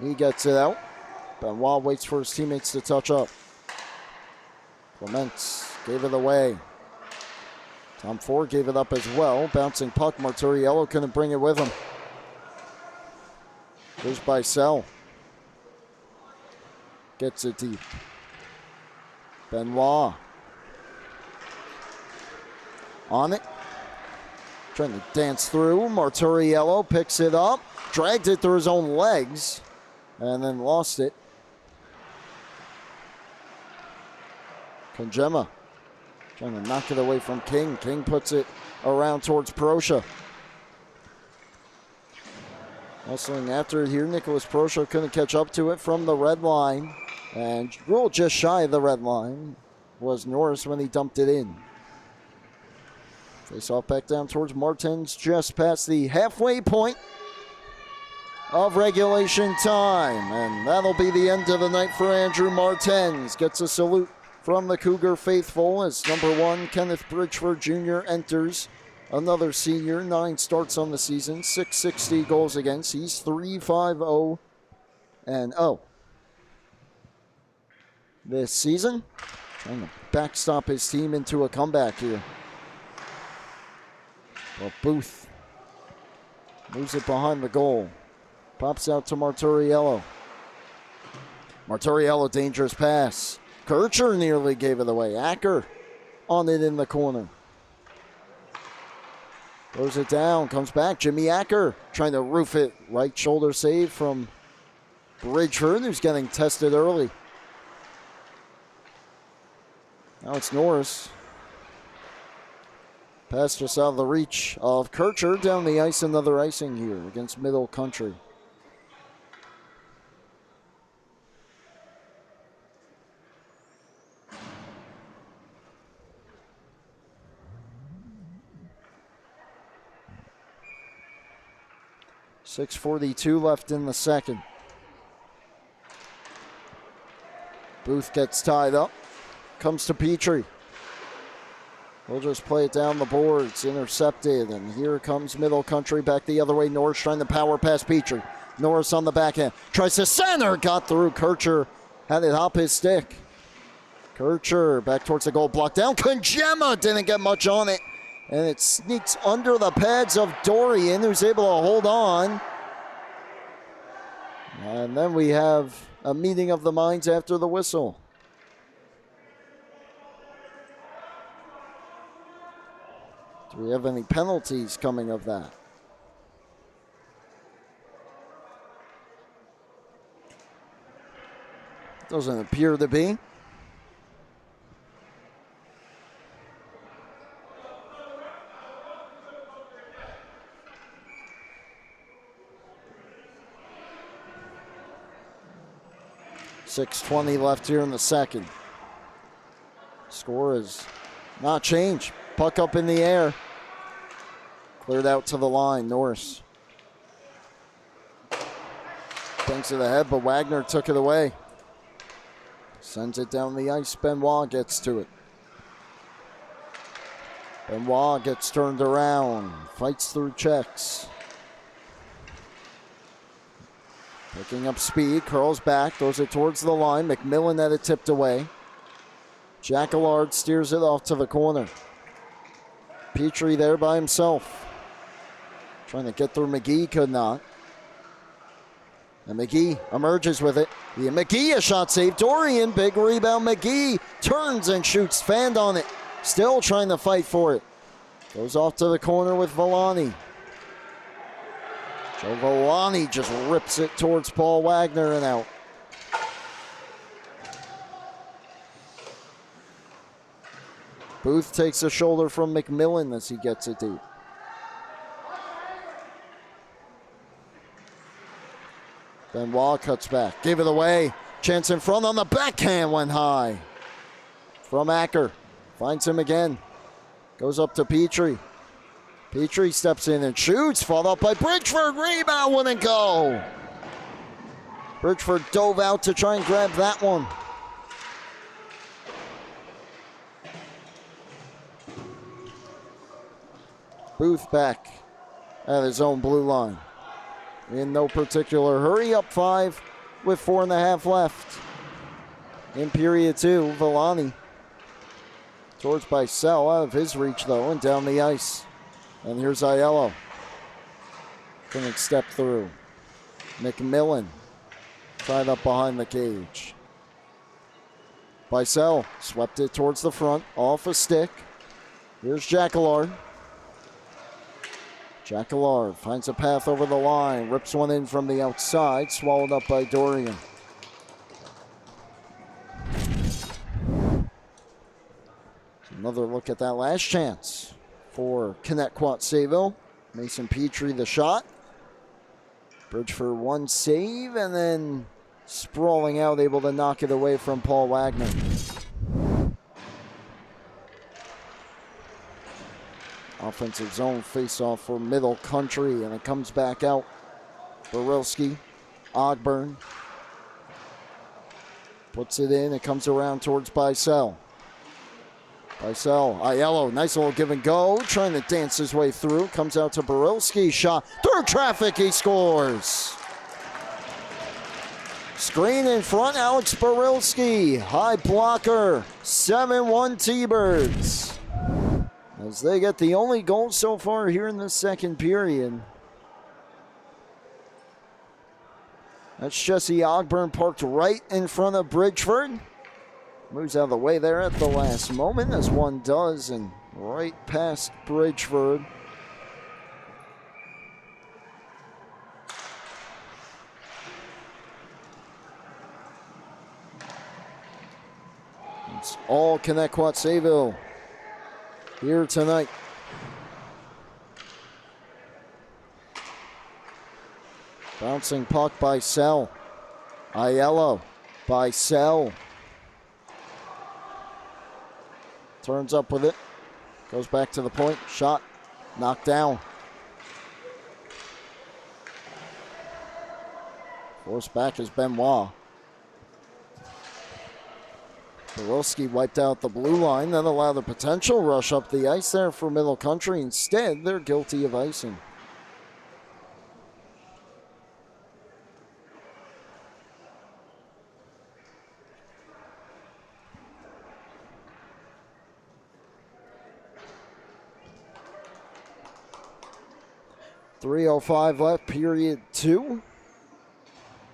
He gets it out. Benoit waits for his teammates to touch up. Clements gave it away. Tom Ford gave it up as well. Bouncing puck. Marturiello couldn't bring it with him. Here's Bicel. Gets it deep. Benoit. On it. Trying to dance through. Marturiello picks it up. Dragged it through his own legs. And then lost it. Kongema trying to knock it away from King. King puts it around towards Proscia. Hustling after it here. Nicholas Prosho couldn't catch up to it from the red line. And ruled just shy of the red line was Norris when he dumped it in. Face off back down towards Martens, just past the halfway point of regulation time. And that'll be the end of the night for Andrew Martens. Gets a salute from the Cougar faithful as number 1, Kenneth Bridgeford Jr. enters. Another senior, 9 starts on the season, 660 goals against. He's 3-5-0 and 0 this season. Trying to backstop his team into a comeback here. Well, Booth moves it behind the goal. Pops out to Marturiello. Marturiello, dangerous pass. Kircher nearly gave it away. Acker on it in the corner. Throws it down, comes back. Jimmy Acker trying to roof it. Right shoulder save from Bridgeford, who's getting tested early. Now it's Norris. Pass just out of the reach of Kircher. Down the ice, another icing here against Middle Country. .642 left in the second. Booth gets tied up. Comes to Petrie. We'll just play it down the boards. Intercepted. And here comes Middle Country back the other way. Norris trying to power past Petrie. Norris on the backhand. Tries to center. Got through. Kircher had it hop his stick. Kircher back towards the goal. Blocked down. Kongema didn't get much on it. And it sneaks under the pads of Dorian, who's able to hold on. And then we have a meeting of the minds after the whistle. Do we have any penalties coming of that? Doesn't appear to be. .620 left here in the second. Score is not changed. Puck up in the air. Cleared out to the line. Norris. Thanks to the head, but Wagner took it away. Sends it down the ice. Benoit gets to it. Benoit gets turned around. Fights through checks. Picking up speed, curls back, throws it towards the line. McMillan had it tipped away. Jacquillard steers it off to the corner. Petrie there by himself. Trying to get through McGee, could not. And McGee emerges with it. McGee, a shot save. Dorian, big rebound. McGee turns and shoots. Fanned on it. Still trying to fight for it. Goes off to the corner with Villani. Joe Villani just rips it towards Paul Wagner and out. Booth takes a shoulder from McMillan as he gets it deep. Benoit cuts back, gave it away. Chance in front on the backhand, went high. From Acker, finds him again. Goes up to Petrie. Petrie steps in and shoots, followed up by Bridgeford. Rebound wouldn't go. Bridgeford dove out to try and grab that one. Booth back at his own blue line. In no particular hurry, up 5 with 4.5 left. In period 2, Villani towards Bicel, out of his reach though, and down the ice. And here's Aiello. Couldn't step through. McMillan tied up behind the cage. Bicel swept it towards the front, off a stick. Here's Jacquillard. Jacquillard finds a path over the line, rips one in from the outside, swallowed up by Dorian. Another look at that last chance for Connetquot Sayville. Mason Petrie the shot. Bridgeford one save and then sprawling out, able to knock it away from Paul Wagner. Offensive zone face-off for Middle Country, and it comes back out. Barilski, Ogburn. Puts it in, it comes around towards Bicel. Bicel, Aiello, nice little give and go, trying to dance his way through. Comes out to Barilski, shot through traffic, he scores. Screen in front, Alex Barilski, high blocker, 7-1 T-Birds. As they get the only goal so far here in the second period. That's Jesse Ogburn parked right in front of Bridgeford. Moves out of the way there at the last moment, as one does, and right past Bridgeford. It's all Connetquot Sayville here tonight. Bouncing puck by Sell. Aiello by Sell. Turns up with it. Goes back to the point. Shot. Knocked down. Forced back is Benoit. Barilski wiped out the blue line. That allowed a potential rush up the ice there for Middle Country. Instead, they're guilty of icing. .305 left, period 2.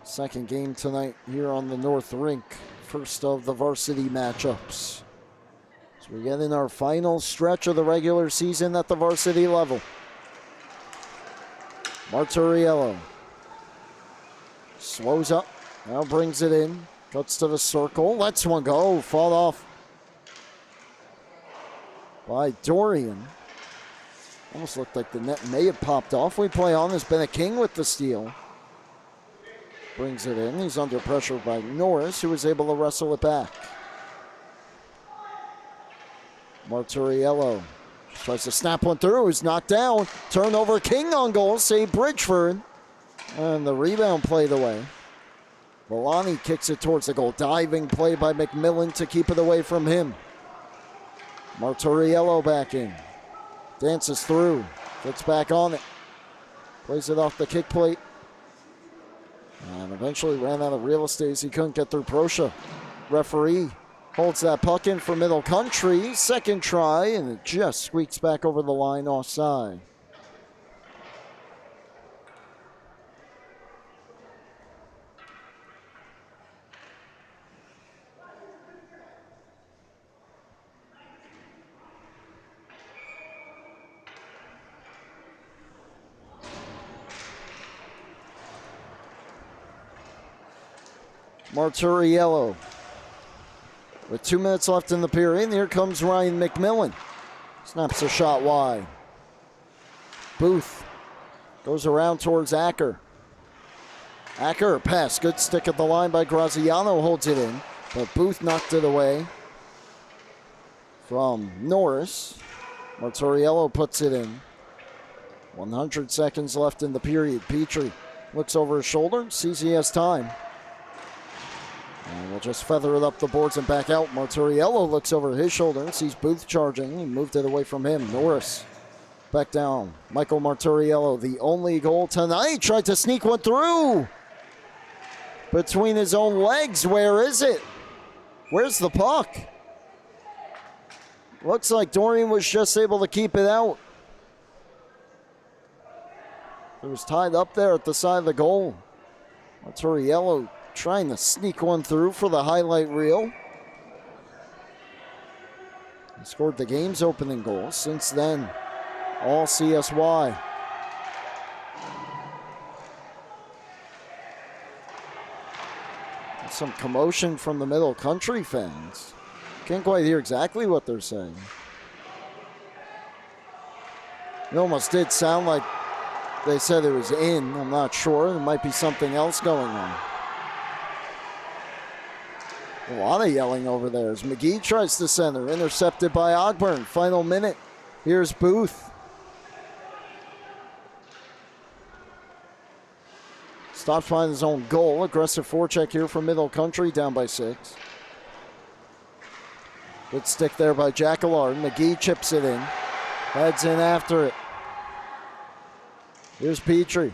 Second game tonight here on the North Rink. First of the varsity matchups. So we get in our final stretch of the regular season at the varsity level. Marturiello slows up, now brings it in, cuts to the circle, lets one go, fought off by Dorian. Almost looked like the net may have popped off. We play on. Has been a king with the steal. Brings it in. He's under pressure by Norris, who was able to wrestle it back. Marturiello tries to snap one through. He's knocked down. Turnover. King on goal. Save Bridgeford. And the rebound played away. Villani kicks it towards the goal. Diving play by McMillan to keep it away from him. Marturiello back in. Dances through, gets back on it, plays it off the kick plate, and eventually ran out of real estate as he couldn't get through Proscia. Referee holds that puck in for Middle Country, second try, and it just squeaks back over the line offside. Marturiello with 2 minutes left in the period. And here comes Ryan McMillan. Snaps a shot wide. Booth goes around towards Acker. Acker pass. Good stick at the line by Graziano. Holds it in. But Booth knocked it away from Norris. Marturiello puts it in. 100 seconds left in the period. Petrie looks over his shoulder. Sees he has time. And we'll just feather it up the boards and back out. Marturiello looks over his shoulder and sees Booth charging. He moved it away from him. Norris back down. Michael Marturiello, the only goal tonight. Tried to sneak one through. Between his own legs. Where is it? Where's the puck? Looks like Dorian was just able to keep it out. It was tied up there at the side of the goal. Marturiello trying to sneak one through for the highlight reel. He scored the game's opening goal. Since then, all CSY. Some commotion from the Middle Country fans. Can't quite hear exactly what they're saying. It almost did sound like They said it was in. I'm not sure. There might be something else going on. A lot of yelling over there as McGee tries to center. Intercepted by Ogburn. Final minute. Here's Booth. Stops behind his own goal. Aggressive forecheck here from Middle Country. Down by 6. Good stick there by Jackallard. McGee chips it in. Heads in after it. Here's Petrie.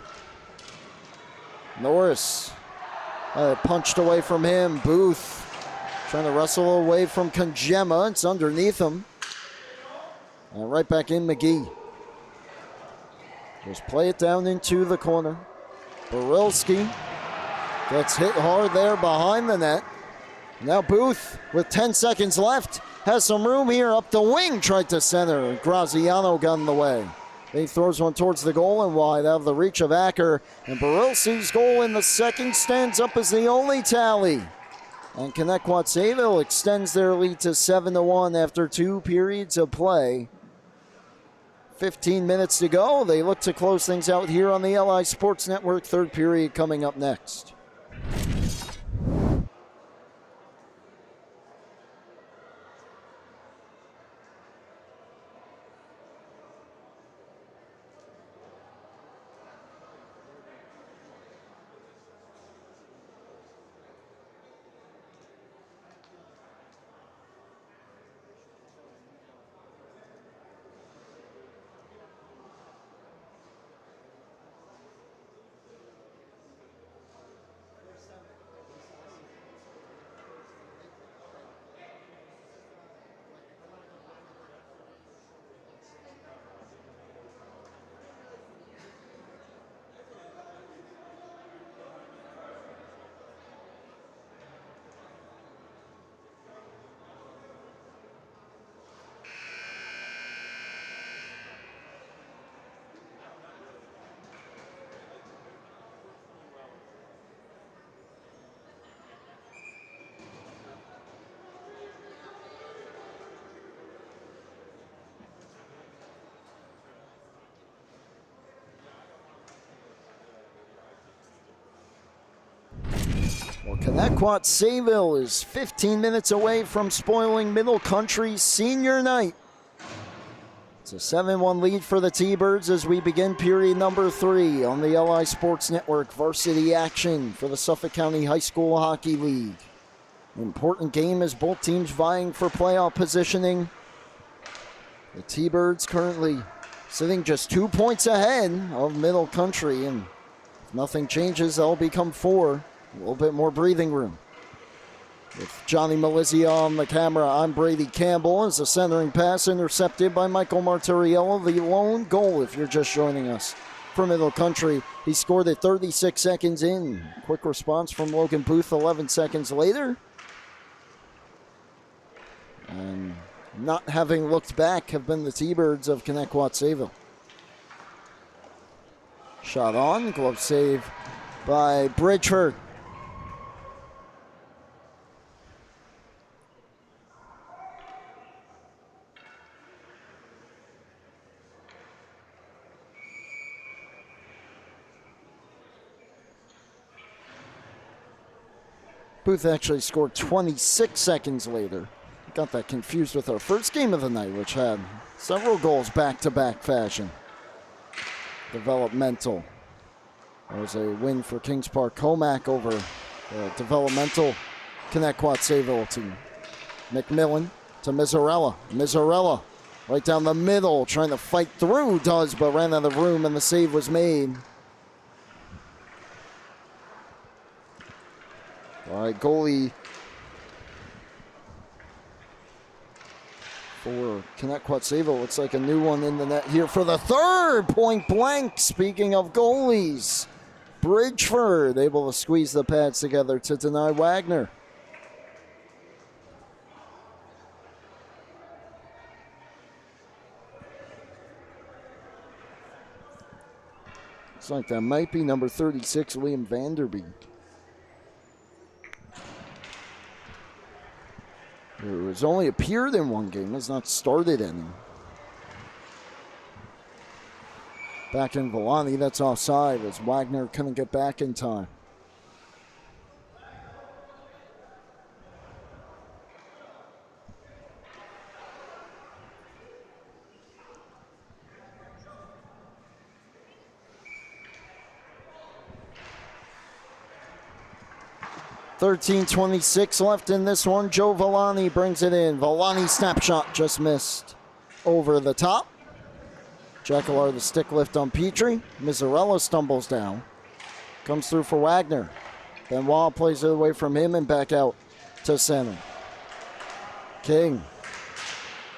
Norris. Punched away from him. Booth trying to wrestle away from Kongema. It's underneath him. And right back in McGee. Just play it down into the corner. Barilski gets hit hard there behind the net. Now Booth, with 10 seconds left, has some room here up the wing. Tried to center. Graziano got in the way. He throws one towards the goal and wide out of the reach of Acker. And Barilski's goal in the second stands up as the only tally. And Connetquot Sayville extends their lead to 7-1 after 2 periods of play. 15 minutes to go. They look to close things out here on the LI Sports Network. Third period coming up next. Well, Connetquot Sayville is 15 minutes away from spoiling Middle Country's senior night. It's a 7-1 lead for the T-Birds as we begin period number 3 on the LI Sports Network. Varsity action for the Suffolk County High School Hockey League. An important game as both teams vying for playoff positioning. The T-Birds currently sitting just 2 points ahead of Middle Country, and if nothing changes, they'll become 4. A little bit more breathing room. With Johnny Malizia on the camera, I'm Brady Campbell. As a centering pass intercepted by Michael Martiriello, the lone goal if you're just joining us for Middle Country. He scored it 36 seconds in. Quick response from Logan Booth 11 seconds later. And not having looked back have been the T-Birds of Connetquot Sayville. Shot on, glove save by Bridgeford. Booth actually scored 26 seconds later. Got that confused with our first game of the night, which had several goals back-to-back fashion. Developmental. There was a win for Kings Park Comac over the developmental Connetquot Sayville team. McMillan to Mizzarella. Mizzarella right down the middle, trying to fight through, does, but ran out of room, and the save was made. All right, goalie for Connetquot Sayville. Looks like a new one in the net here for the third, point blank. Speaking of goalies, Bridgeford able to squeeze the pads together to deny Wagner. Looks like that might be number 36, Liam Vanderbeek. Who has only appeared in one game, has not started any. Back in Villani, that's offside as Wagner couldn't get back in time. .26 left in this one. Joe Villani brings it in. Villani snapshot just missed over the top. Jackalour the stick lift on Petrie. Mizzarella stumbles down. Comes through for Wagner. Benoit plays it away from him and back out to center. King.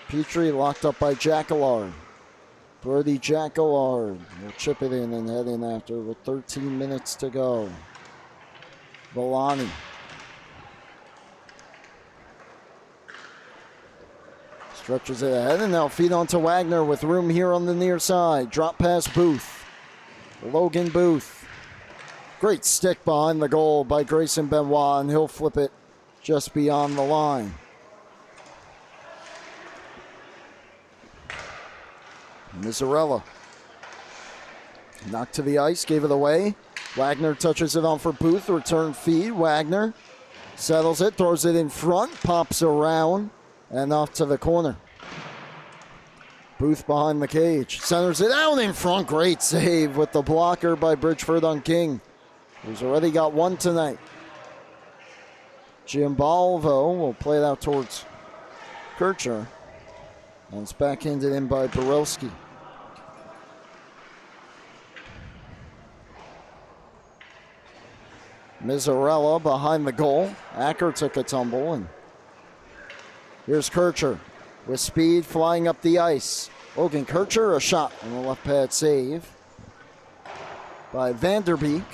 Petrie locked up by Jackalour. Brody Jackalour will chip it in and head in after with 13 minutes to go. Villani. Stretches it ahead and now feed onto Wagner with room here on the near side. Drop pass Booth. Logan Booth. Great stick behind the goal by Grayson Benoit, and he'll flip it just beyond the line. Mizzarella. Knocked to the ice, gave it away. Wagner touches it on for Booth. Return feed. Wagner settles it, throws it in front, pops around, and off to the corner. Booth behind the cage. Centers it out in front. Great save with the blocker by Bridgeford on King, who's already got one tonight. Giambalvo will play it out towards Kircher. And it's backhanded in by Borowski. Mizzarella behind the goal. Acker took a tumble, and here's Kircher with speed flying up the ice. Logan Kircher, a shot on the left pad save by Vanderbeek.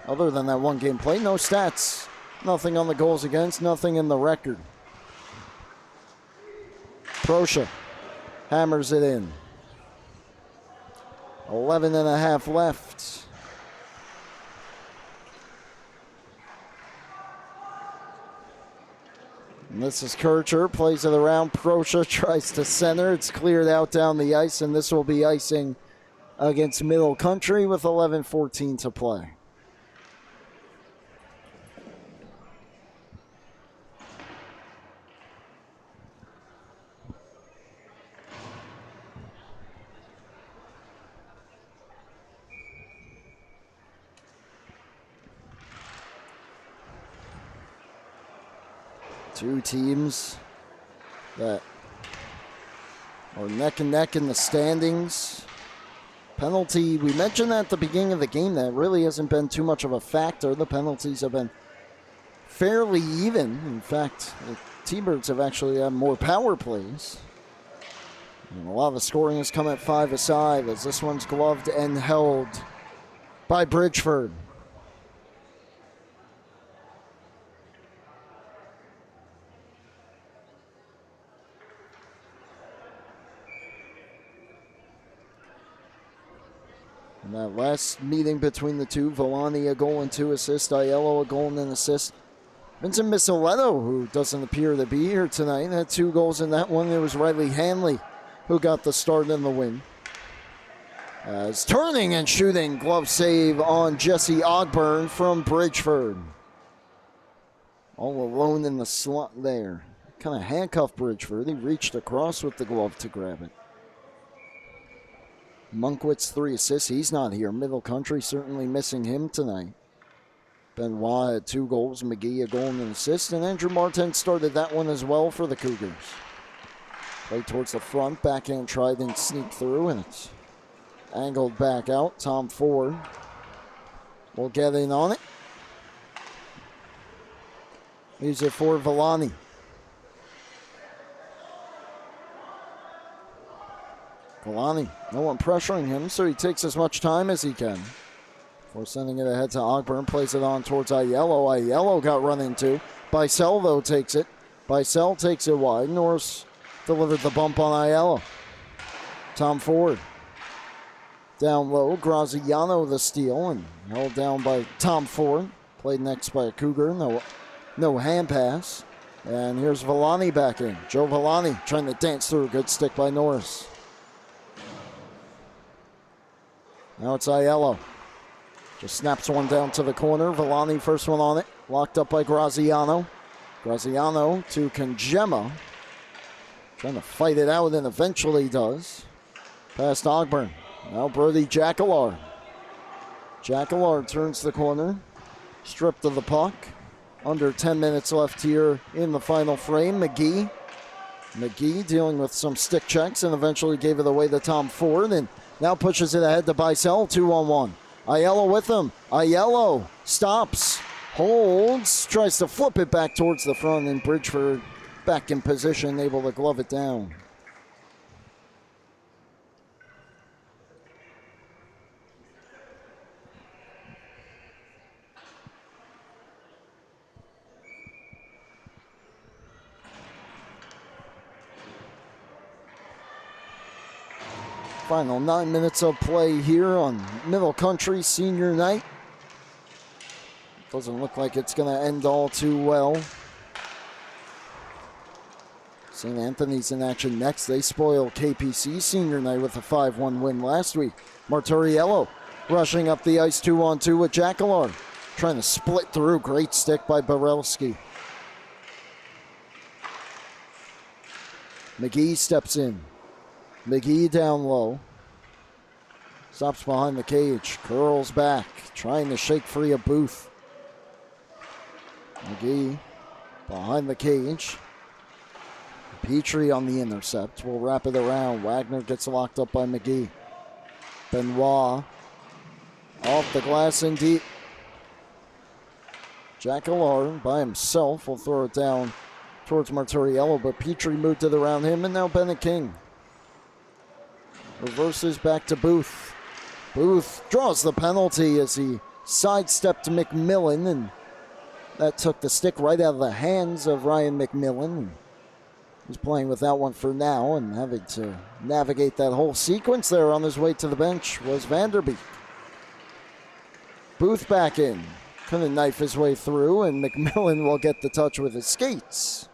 Other than that one game play, no stats. Nothing on the goals against, nothing in the record. Proscia hammers it in. 11 and a half left. And this is Kircher, plays it around. Proscia tries to center. It's cleared out down the ice, and this will be icing against Middle Country with 11:14 to play. Two teams that are neck and neck in the standings. Penalty, we mentioned that at the beginning of the game, that really hasn't been too much of a factor. The penalties have been fairly even. In fact, the T-Birds have actually had more power plays. And a lot of the scoring has come at 5-a-side as this one's gloved and held by Bridgeford. In that last meeting between the two, Villani a goal and 2 assists, Aiello a goal and an assist. Vincent Misoletto, who doesn't appear to be here tonight, had 2 goals in that one. It was Riley Hanley who got the start in the win. As turning and shooting, glove save on Jesse Ogburn from Bridgeford. All alone in the slot there. Kind of handcuffed Bridgeford. He reached across with the glove to grab it. Monkwitz 3 assists. He's not here. Middle Country certainly missing him tonight. Benoit had 2 goals. McGee a goal and an assist. And Andrew Martin started that one as well for the Cougars. Played towards the front. Backhand tried and sneaked through. And it's angled back out. Tom Ford will get in on it. Use it for Villani. Villani, no one pressuring him, so he takes as much time as he can. Before sending it ahead to Ogburn, plays it on towards Aiello. Aiello got run into. Bicel, though, takes it. Bicel takes it wide. Norris delivered the bump on Aiello. Tom Ford. Down low, Graziano the steal, and held down by Tom Ford. Played next by a Cougar. No hand pass. And here's Villani back in. Joe Villani trying to dance through. Good stick by Norris. Now it's Aiello. Just snaps one down to the corner. Villani first one on it. Locked up by Graziano. Graziano to Congema. Trying to fight it out and eventually does. Past Ogburn. Now Brody Jackalar. Jackalar turns the corner. Stripped of the puck. Under 10 minutes left here in the final frame. McGee dealing with some stick checks and eventually gave it away to Tom Ford and now pushes it ahead to Bicel. 2-on-1. Aiello with him. Aiello stops, holds, tries to flip it back towards the front, and Bridgeford back in position, able to glove it down. Final 9 minutes of play here on Middle Country Senior Night. Doesn't look like it's going to end all too well. St. Anthony's in action next. They spoiled KPC Senior Night with a 5-1 win last week. Marturiello rushing up the ice 2-on-2 with Jackalar. Trying to split through. Great stick by Borelski. McGee steps in. McGee down low. Stops behind the cage. Curls back. Trying to shake free of Booth. McGee behind the cage. Petrie on the intercept. Will wrap it around. Wagner gets locked up by McGee. Benoit off the glass and deep. Jackalar by himself will throw it down towards Marturiello, but Petrie moved it around him, and now Bennett King. Reverses back to Booth. Booth draws the penalty as he sidestepped McMillan, and that took the stick right out of the hands of Ryan McMillan. He's playing with that one for now, and having to navigate that whole sequence there on his way to the bench was Vanderbeek. Booth back in. Couldn't knife his way through, and McMillan will get the touch with his skates.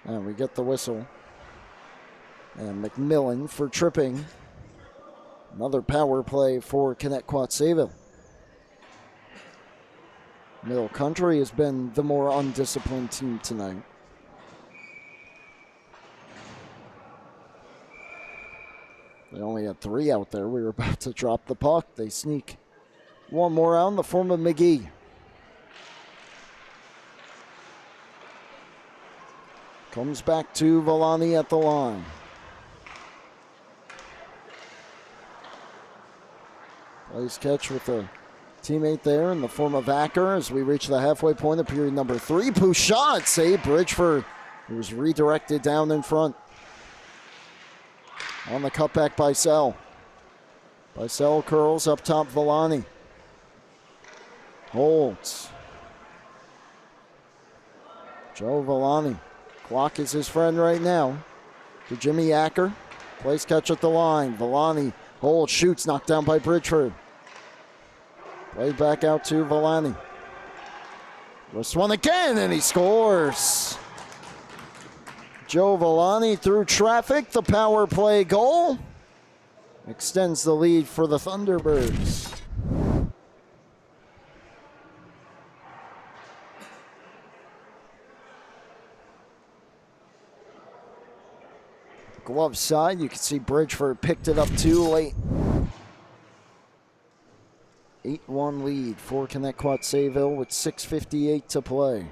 And we get the whistle. And McMillan for tripping. Another power play for Connetquot Sayville. Middle Country has been the more undisciplined team tonight. They only had 3 out there. We were about to drop the puck. They sneak one more out in the form of McGee. Comes back to Villani at the line. Plays catch with a teammate there in the form of Acker as we reach the halfway point of period number 3. Pouchot save Bridgeford. He was redirected down in front. On the cutback by Sell. Bicel curls up top Villani. Holds. Joe Villani. Clock is his friend right now. To Jimmy Acker. Plays catch at the line. Villani holds, shoots, knocked down by Bridgeford. Played back out to Villani. This one again, and he scores. Joe Villani through traffic, the power play goal. Extends the lead for the Thunderbirds. Glove side, you can see Bridgeford picked it up too late. 8-1 lead for Connetquot Sayville with 6:58 to play.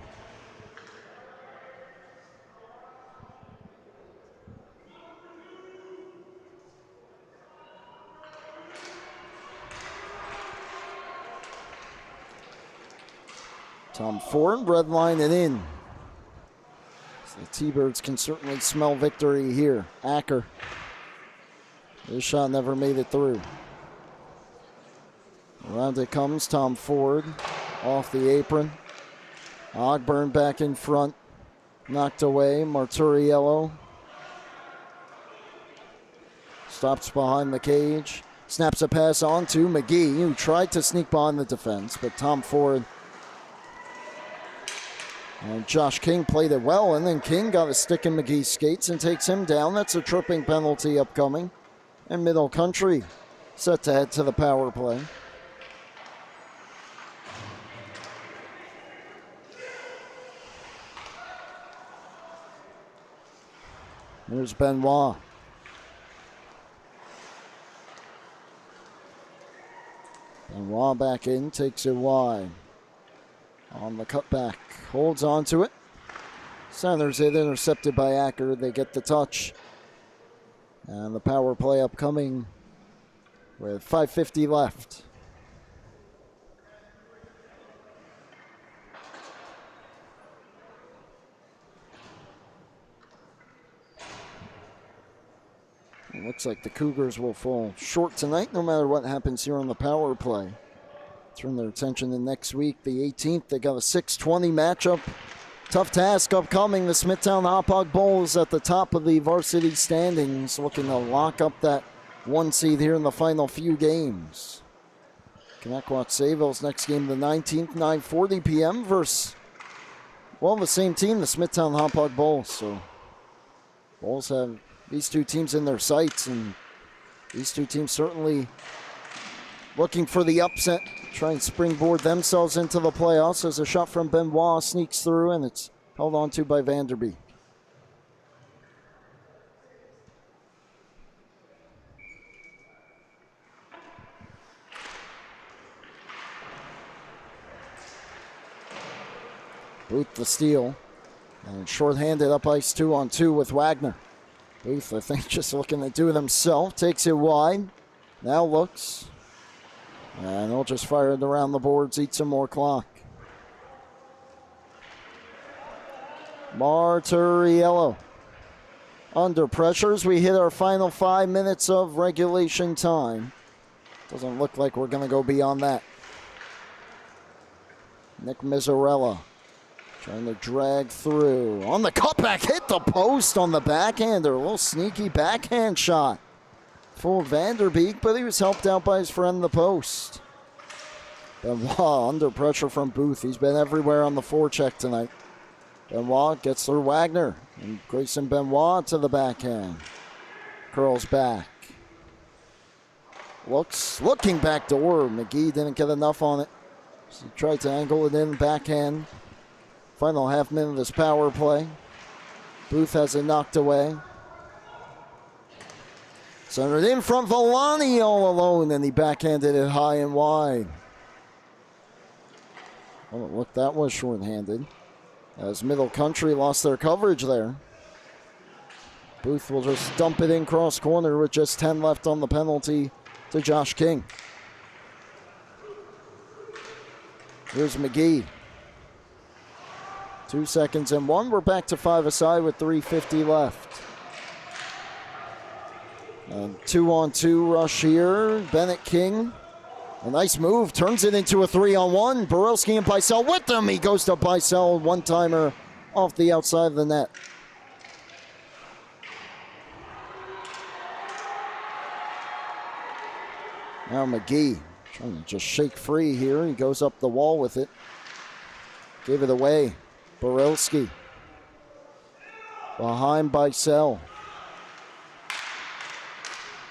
Tom Ford redlining in. So the T-Birds can certainly smell victory here. Acker. This shot never made it through. Around it comes Tom Ford. Off the apron. Ogburn back in front. Knocked away. Marturiello. Stops behind the cage. Snaps a pass on to McGee, who tried to sneak behind the defense, but Tom Ford And Josh King played it well, and then King got a stick in McGee's skates and takes him down. That's a tripping penalty upcoming. And Middle Country set to head to the power play. Here's Benoit. Benoit back in, takes it wide. On the cutback, holds on to it. Centers it, intercepted by Acker. They get the touch. And the power play upcoming with 5:50 left. It looks like the Cougars will fall short tonight, no matter what happens here on the power play. Turn their attention to next week, the 18th. They got a 6:20 matchup. Tough task upcoming. The Smithtown Hauppauge Bowl is at the top of the varsity standings, looking to lock up that 1 seed here in the final few games. Connetquot Sayville's next game, the 19th, 9:40 p.m. versus, well, the same team, the Smithtown Hauppauge Bowl. So, Bulls have these two teams in their sights, and these two teams certainly looking for the upset, try and springboard themselves into the playoffs as a shot from Benoit sneaks through, and it's held on to by Vanderbeek. Booth the steal, and shorthanded up ice 2-on-2 with Wagner. Booth, I think, just looking to do it himself, takes it wide, now looks. And he'll just fire it around the boards, eat some more clock. Marturiello under pressure as we hit our final 5 minutes of regulation time. Doesn't look like we're going to go beyond that. Nick Mizzarella trying to drag through. On the cutback, hit the post on the backhander. A little sneaky backhand shot. Full Vanderbeek, but he was helped out by his friend, the post. Benoit under pressure from Booth. He's been everywhere on the forecheck tonight. Benoit gets through Wagner. And Grayson Benoit to the backhand. Curls back. Looking back door. McGee didn't get enough on it. So he tried to angle it in backhand. Final half minute of this power play. Booth has it knocked away. Centered in from Villani all alone, and he backhanded it high and wide. Oh, look, that was shorthanded. As Middle Country lost their coverage there. Booth will just dump it in cross corner with just 10 left on the penalty to Josh King. Here's McGee. 2 seconds and 1. We're back to 5 aside with 3:50 left. And 2-on-2 rush here. Bennett King. A nice move. Turns it into a 3-on-1. Borelski and Bicel with them. He goes to Bicel. One-timer off the outside of the net. Now McGee trying to just shake free here. He goes up the wall with it. Gave it away. Borelski. Behind Bicel.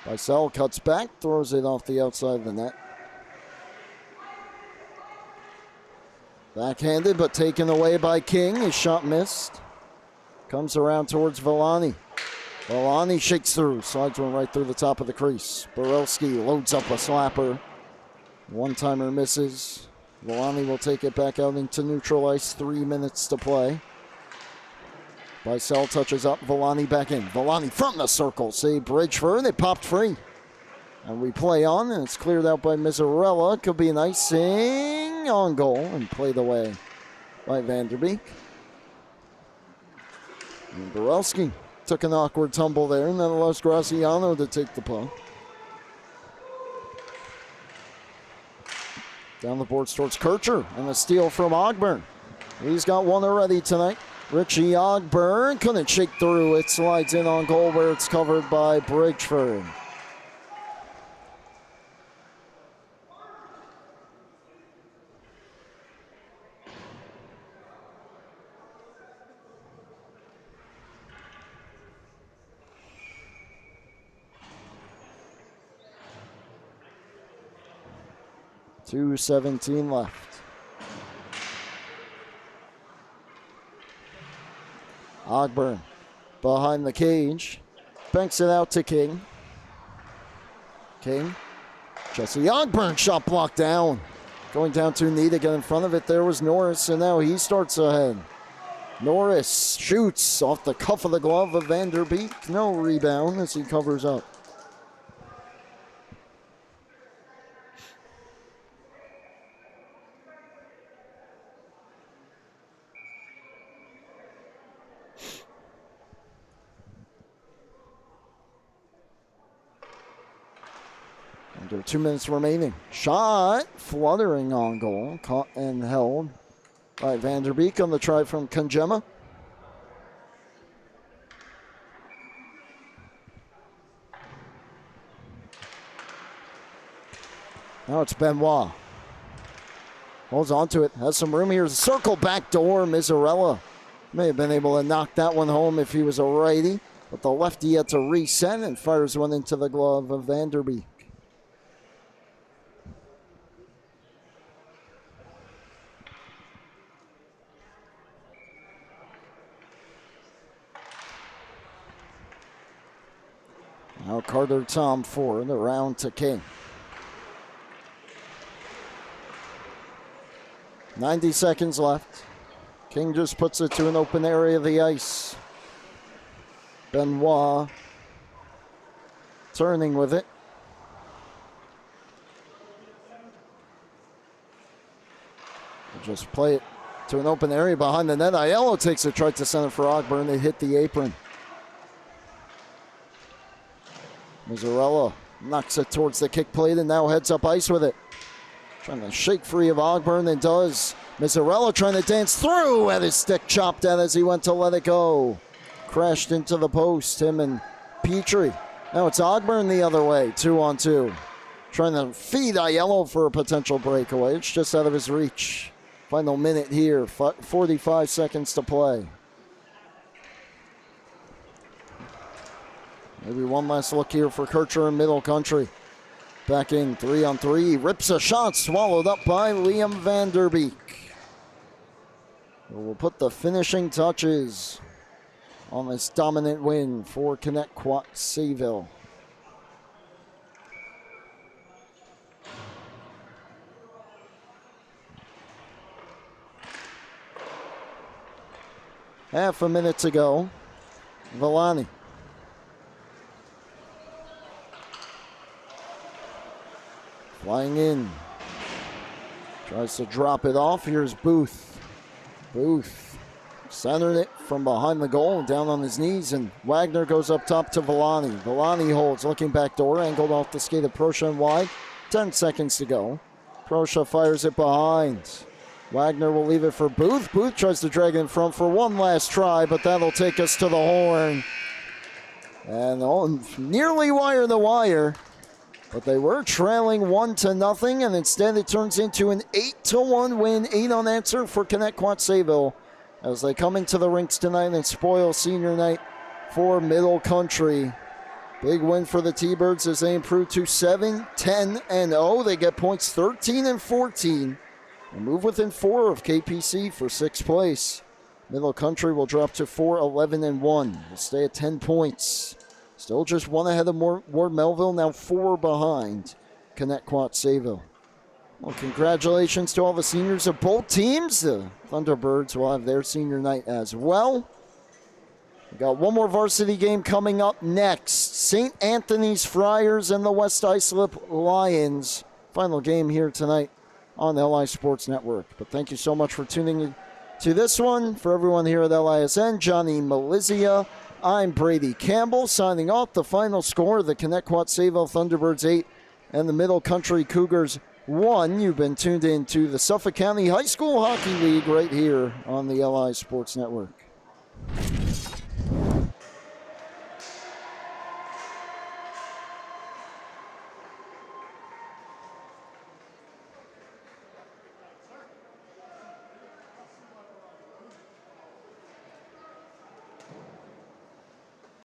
Bicel cuts back, throws it off the outside of the net. Backhanded, but taken away by King. His shot missed. Comes around towards Villani. Villani shakes through, slides one right through the top of the crease. Borelski loads up a slapper. One-timer misses. Villani will take it back out into neutral ice. 3 minutes to play. Bicel touches up, Villani back in. Villani from the circle, save Bridgeford, and it popped free. And we play on, and it's cleared out by Mizzarella. Could be an icing on goal, and played away by Vanderbeek. And Borelski took an awkward tumble there, and that allows Graziano to take the puck. Down the boards towards Kircher, and a steal from Ogburn. He's got one already tonight. Richie Ogburn couldn't shake through. It slides in on goal where it's covered by Bridgeford. 2:17 left. Ogburn behind the cage. Banks it out to King. King. Jesse Ogburn shot blocked down. Going down to knee to get in front of it. There was Norris, and now he starts ahead. Norris shoots off the cuff of the glove of Vanderbeek. No rebound as he covers up. Under 2 minutes remaining. Shot fluttering on goal. Caught and held by Vanderbeek on the try from Connetquot. Now it's Benoit. Holds on to it. Has some room here. Circle back door. Mizzarella may have been able to knock that one home if he was a righty. But the lefty had to reset and fires one into the glove of Vanderbeek. Now Carter Tom Ford around to King. 90 seconds left. King just puts it to an open area of the ice. Benoit turning with it. Just play it to an open area behind the net. Aiello takes it right to center for Ogburn. They hit the apron. Mizzarella knocks it towards the kick plate and now heads up ice with it. Trying to shake free of Ogburn and does. Mizzarella trying to dance through, had his stick chopped out as he went to let it go. Crashed into the post, him and Petrie. Now it's Ogburn the other way, 2-on-2. Trying to feed Aiello for a potential breakaway. It's just out of his reach. Final minute here, 45 seconds to play. Maybe one last look here for Kircher in Middle Country. Back in 3-on-3. Rips a shot, swallowed up by Liam Vanderbeek. We'll put the finishing touches on this dominant win for Connetquot Sayville. Half a minute to go. Villani. Flying in. Tries to drop it off. Here's Booth. Booth centered it from behind the goal, down on his knees, and Wagner goes up top to Villani. Villani holds, looking back door, angled off the skate of Proscia and wide. 10 seconds to go. Proscia fires it behind. Wagner will leave it for Booth. Booth tries to drag it in front for one last try, but that'll take us to the horn. And nearly wire the wire. But they were trailing 1-0, and instead it turns into an 8-1 win, 8 unanswered for Connetquot Sayville as they come into the rinks tonight and spoil senior night for Middle Country. Big win for the T-Birds as they improve to 7-10-0. They get points 13 and 14 and move within 4 of KPC for 6th place. Middle Country will drop to 4-11-1. They'll stay at 10 points. Still just 1 ahead of Ward Melville, now 4 behind Connetquot Sayville. Well, congratulations to all the seniors of both teams. The Thunderbirds will have their senior night as well. We got one more varsity game coming up next. St. Anthony's Friars and the West Islip Lions. Final game here tonight on the LI Sports Network. But thank you so much for tuning in to this one. For everyone here at LISN, Johnny Malizia, I'm Brady Campbell signing off. The final score, the Connetquot Sayville Thunderbirds 8 and the Middle Country Cougars 1. You've been tuned in to the Suffolk County High School Hockey League right here on the LI Sports Network.